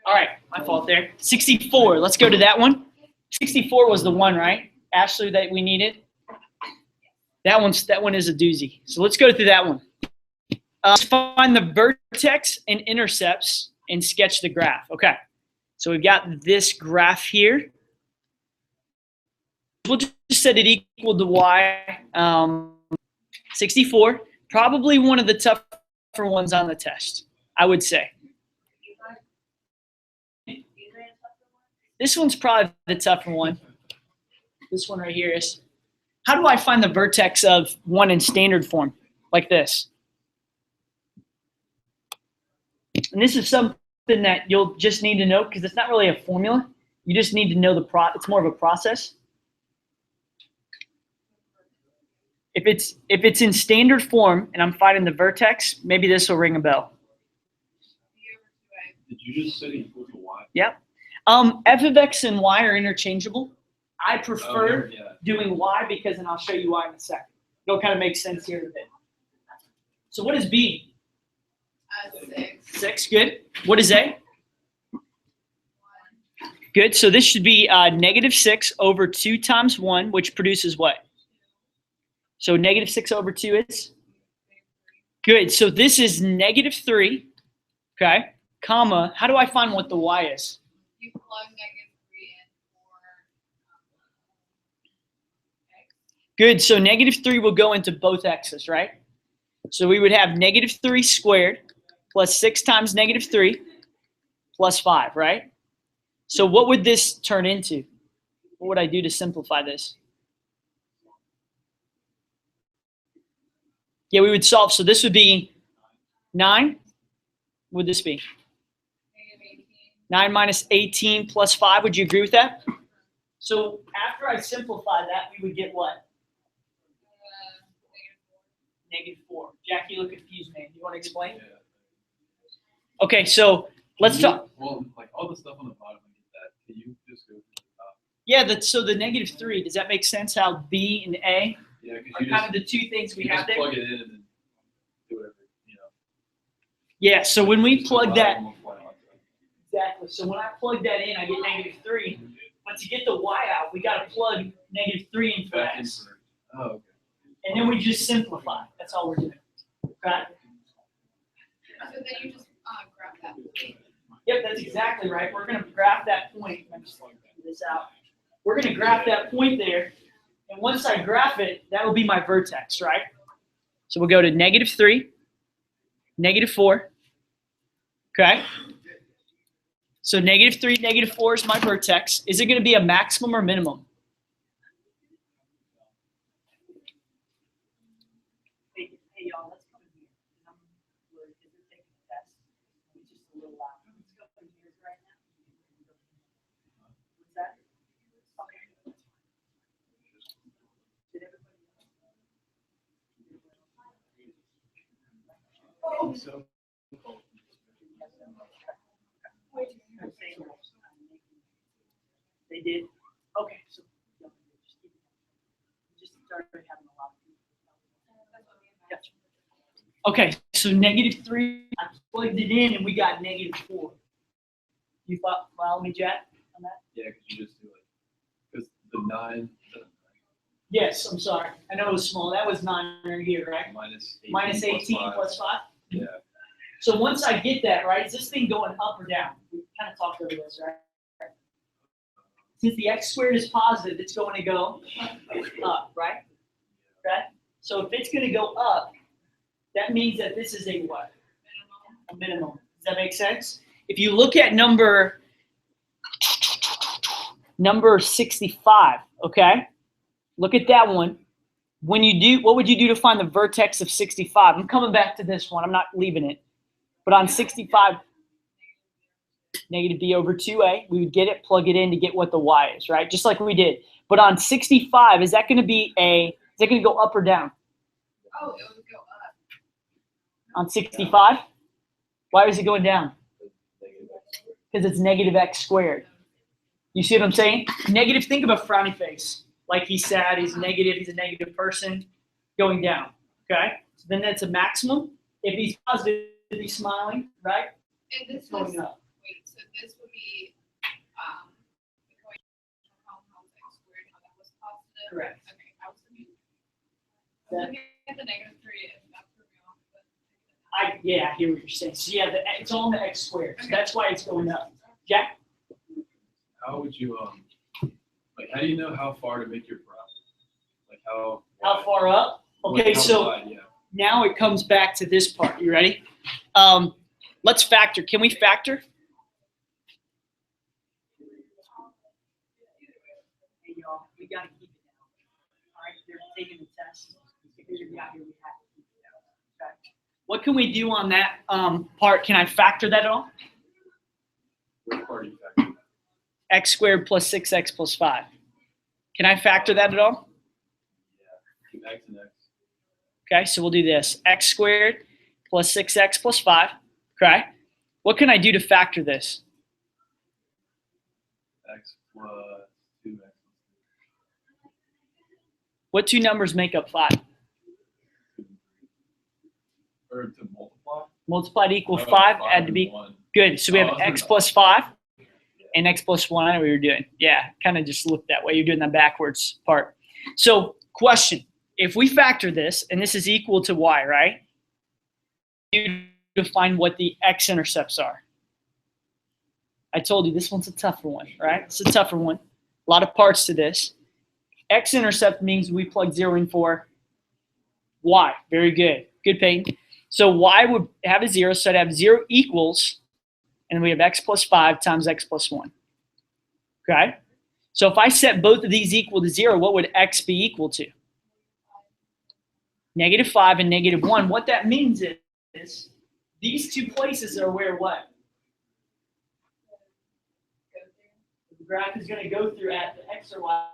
All right, my fault there. 64, let's go to that one. 64 was the one, right, Ashley, that we needed? That one is a doozy. So let's go through that one. Let's find the vertex and intercepts and sketch the graph. Okay, so we've got this graph here. We'll just set it equal to y. 64, probably one of the tougher ones on the test, I would say. This one's probably the tougher one. This one right here is, how do I find the vertex of one in standard form, like this? And this is something that you'll just need to know because it's not really a formula. You just need to know it's more of a process. If it's in standard form and I'm finding the vertex, maybe this will ring a bell. Did you just say equal to y? Yep. F of x and y are interchangeable. I prefer doing y because, and I'll show you why in a second. It'll kind of make sense here in a bit. So what is b? 6. 6, good. What is a? 1. Good. So this should be negative 6 over 2 times 1, which produces what? So negative 6 over 2 is? Good. So this is negative 3, okay, comma. How do I find what the y is? You plug negative 3 in for x. Good. So negative 3 will go into both x's, right? So we would have negative 3 squared plus 6 times negative 3 plus 5, right? So what would this turn into? What would I do to simplify this? Yeah, we would solve. So this would be 9. What would this be? Negative 18. 9 minus 18 plus 5. Would you agree with that? So after I simplify that, we would get what? Negative 4. Negative 4. Jack, you look confused, man. You want to explain? Yeah. Okay, so let's talk. Well, like all the stuff on the bottom, I get that. Can you just go to the top? Yeah, so the negative 3, does that make sense how B and A Yeah, are because you kind just, of the two things we you have just there? plug it in and then do whatever, you know. Yeah, so when we Just plug divide that, and multiply onto it. exactly. So when I plug that in, I get negative 3. But to get the y out, we got to plug negative 3 in for Back in x. for, oh, okay. And then we just simplify. That's all we're doing. Okay? So then you just graph that. Yep, that's exactly right. We're going to graph that point. Let me just figure this out. We're going to graph that point there. And once I graph it, that will be my vertex, right? So we'll go to negative 3, negative 4. Okay? So negative 3, negative 4 is my vertex. Is it going to be a maximum or minimum? Hey, y'all, let's come in here. We're taking a test. It's just a little loud. Let's go in here right now. What's that? Okay. Did everybody So, They did? Okay. So Gotcha. Okay, so -3, I plugged it in and we got -4. You follow me, Jack, on that? Yeah, because you just do like, because the 9, Yes, I'm sorry. I know it was small. That was 9 right here, right? minus 18 plus 5. Yeah. So once I get that, right, is this thing going up or down? We kind of talked over this, right? Since the x squared is positive, it's going to go up, right? Okay? So if it's going to go up, that means that this is a what? A minimum. Does that make sense? If you look at number 65, okay? Look at that one. When you do, what would you do to find the vertex of 65? I'm coming back to this one. I'm not leaving it. But on 65, negative b over 2a, we would get it, plug it in to get what the y is, right? Just like we did. But on 65, is that going to be is that going to go up or down? Oh, it would go up. On 65? Why is it going down? Because it's negative x squared. You see what I'm saying? Negative, think of a frowny face. Like he's sad, he's negative, he's a negative person, going down, okay? So then that's a maximum. If he's positive, he's smiling, right? And this It's going was, up. wait, so this would be, the equation of compounds x squared, how that was positive? Correct. Okay, I was looking at the -3, and that threw me off, but. I hear what you're saying. So yeah, it's on the x squared. So that's why it's going up. Jack? How would you, like, how do you know how far to make your problem? Like, how How far up? Okay, how so wide, yeah. now it comes back to this part. You ready? Let's factor. Can we factor? Hey, y'all, we got to keep it down. All right, they're taking the test. Because you're out here, we have to keep it down. Okay. What can we do on that part? Can I factor that at all? Which part are you factoring? X squared plus 6x plus 5. Can I factor that at all? Yeah, X and X. Okay, so we'll do this. X squared plus 6x plus 5. Okay. What can I do to factor this? X plus 2X. What two numbers make up 5? Or to multiply? Multiplied equal Oh, 5, add and to be. 1. Good. So we have Oh, x plus 5 and x plus 1. I know what you're doing. Yeah, kind of just look that way. You're doing the backwards part. So question, if we factor this, and this is equal to y, right? You define what the x-intercepts are. I told you this one's a tougher one, right? It's a tougher one. A lot of parts to this. X-intercept means we plug 0 in for y. Very good. Good, Peyton. So y would have a 0, so I'd have 0 equals, and we have x plus 5 times x plus 1. Okay? So if I set both of these equal to 0, what would x be equal to? -5 and -1. What that means is these two places are where what? The graph is going to go through at the x or y.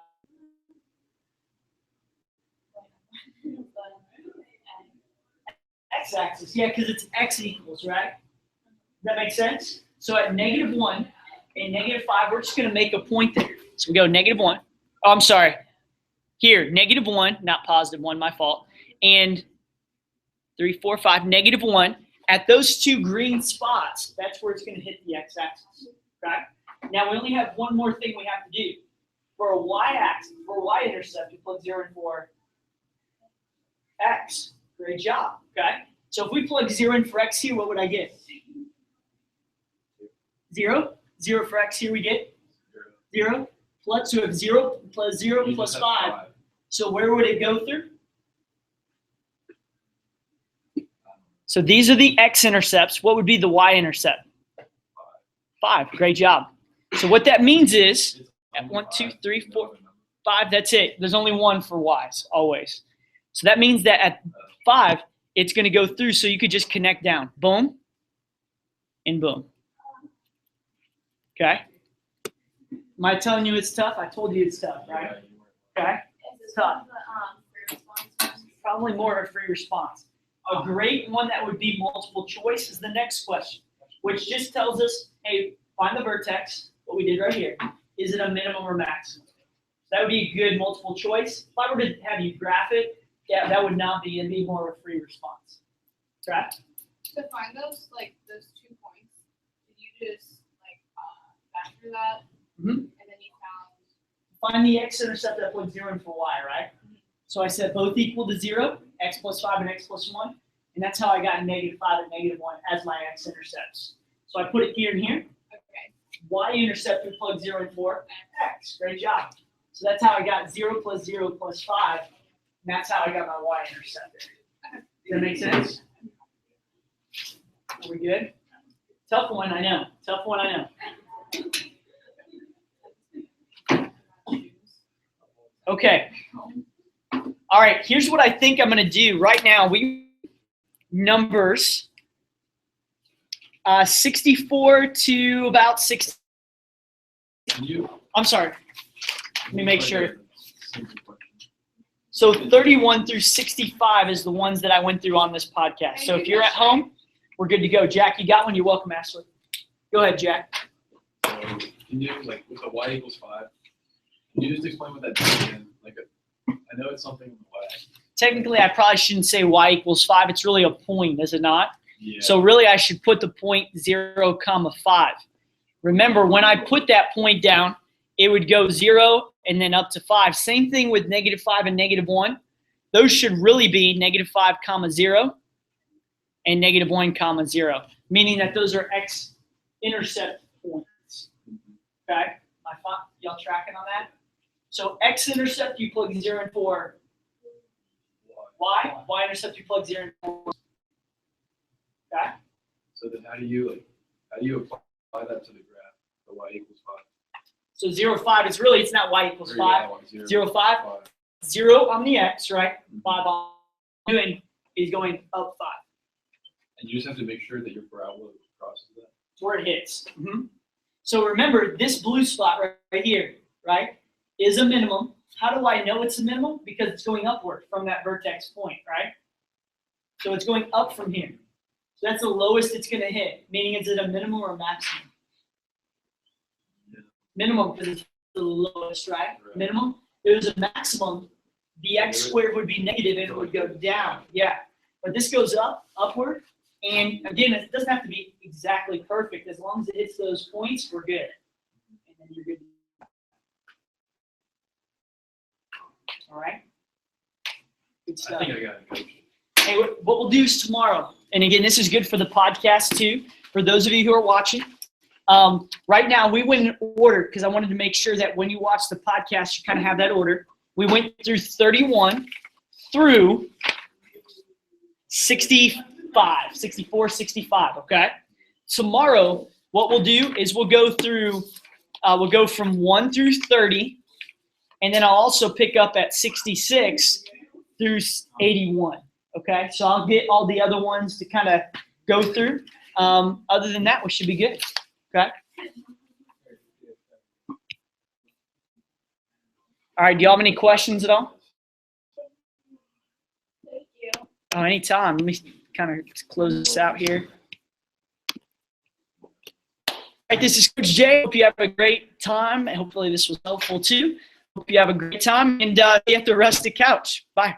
X-axis, yeah, because it's x equals, right? Does that make sense? So at -1 and -5, we're just going to make a point there. So we go -1. Oh, I'm sorry. Here, -1, not +1, my fault. And 3, 4, 5, -1. At those two green spots, that's where it's going to hit the x-axis. Okay? Now we only have one more thing we have to do. For a y-axis, for a y-intercept, you plug 0 in for x. Great job. Okay? So if we plug 0 in for x here, what would I get? 0. 0 for x here, we get 0. Plus, so we have 0 plus 0 You plus just have 5. So where would it go through? So these are the x-intercepts. What would be the y-intercept? 5. Great job. So what that means is, at 1, 2, 3, 4, 5, that's it. There's only one for y's, always. So that means that at 5, it's going to go through, so you could just connect down. Boom, and boom. Okay? Am I telling you it's tough? I told you it's tough, right? Okay? It's tough. Probably more of a free response. A great one that would be multiple choice is the next question, which just tells us, hey, find the vertex, what we did right here. Is it a minimum or maximum? That would be a good multiple choice. If I were to have you graph it, yeah, that would not be. It'd be more of a free response. Right? To find those 2 points, did you just factor that, Mhm. and then you found? Find the x-intercept that plugs 0 in for y, right? So I said both equal to 0, x plus 5 and x plus 1, and that's how I got -5 and -1 as my x-intercepts. So I put it here and here. Okay. Y-intercept we plug 0 in for x. Great job. So that's how I got 0 plus 0 plus 5, and that's how I got my y-intercept. Does that make sense? Are we good? Tough one, I know. Tough one, I know. Okay. All right, here's what I think I'm going to do. Right now, we numbers 64 to about 60. I'm sorry. Let me make sure. So 31 through 65 is the ones that I went through on this podcast. So if you're at home, we're good to go. Jack, you got one? You're welcome, Ashley. Go ahead, Jack. So can you, with the y equals 5, can you just explain what that does again? I know it's something in the y. Technically, I probably shouldn't say y equals 5. It's really a point, is it not? Yeah. So really, I should put the point 0, comma 5. Remember, when I put that point down, it would go 0 and then up to 5. Same thing with -5 and -1. Those should really be -5, comma 0 and -1, comma 0, meaning that those are x-intercept points. Okay? Y'all tracking on that? So x-intercept, you plug 0 in for y. Y-intercept, you plug 0 in for. Okay? So then how do you apply that to the graph? The y equals 5. So 0, 5 is really, it's not y equals 5. 0, 5. 5. 0 on the x, right? 5 on doing is going up 5. And you just have to make sure that your parabola crosses that. It's where it hits. So remember, this blue spot right here, right, is a minimum. How do I know it's a minimum? Because it's going upward from that vertex point, right? So it's going up from here. So that's the lowest it's going to hit, meaning is it a minimum or a maximum? Yeah. Minimum because it's the lowest, right? Minimum. If it was a maximum, the x squared would be negative and it would go down. Yeah. But this goes up, upward. And again, it doesn't have to be exactly perfect. As long as it hits those points, we're good. And then you're good. All right? Good stuff. I think I got it, Coach. Hey, what we'll do is tomorrow, and again, this is good for the podcast too, for those of you who are watching. Right now, we went in order because I wanted to make sure that when you watch the podcast, you kind of have that order. We went through 31 through 65, 64, 65, okay? Tomorrow, what we'll do is we'll go through, we'll go from 1 through 30, and then I'll also pick up at 66 through 81, okay? So I'll get all the other ones to kind of go through. Other than that, we should be good, okay? All right, do y'all have any questions at all? Thank you. Oh, anytime. Let me kind of close this out here. All right, this is Coach Jay. Hope you have a great time. And hopefully this was helpful too. Hope you have a great time and see you at the Rustic Couch. Bye.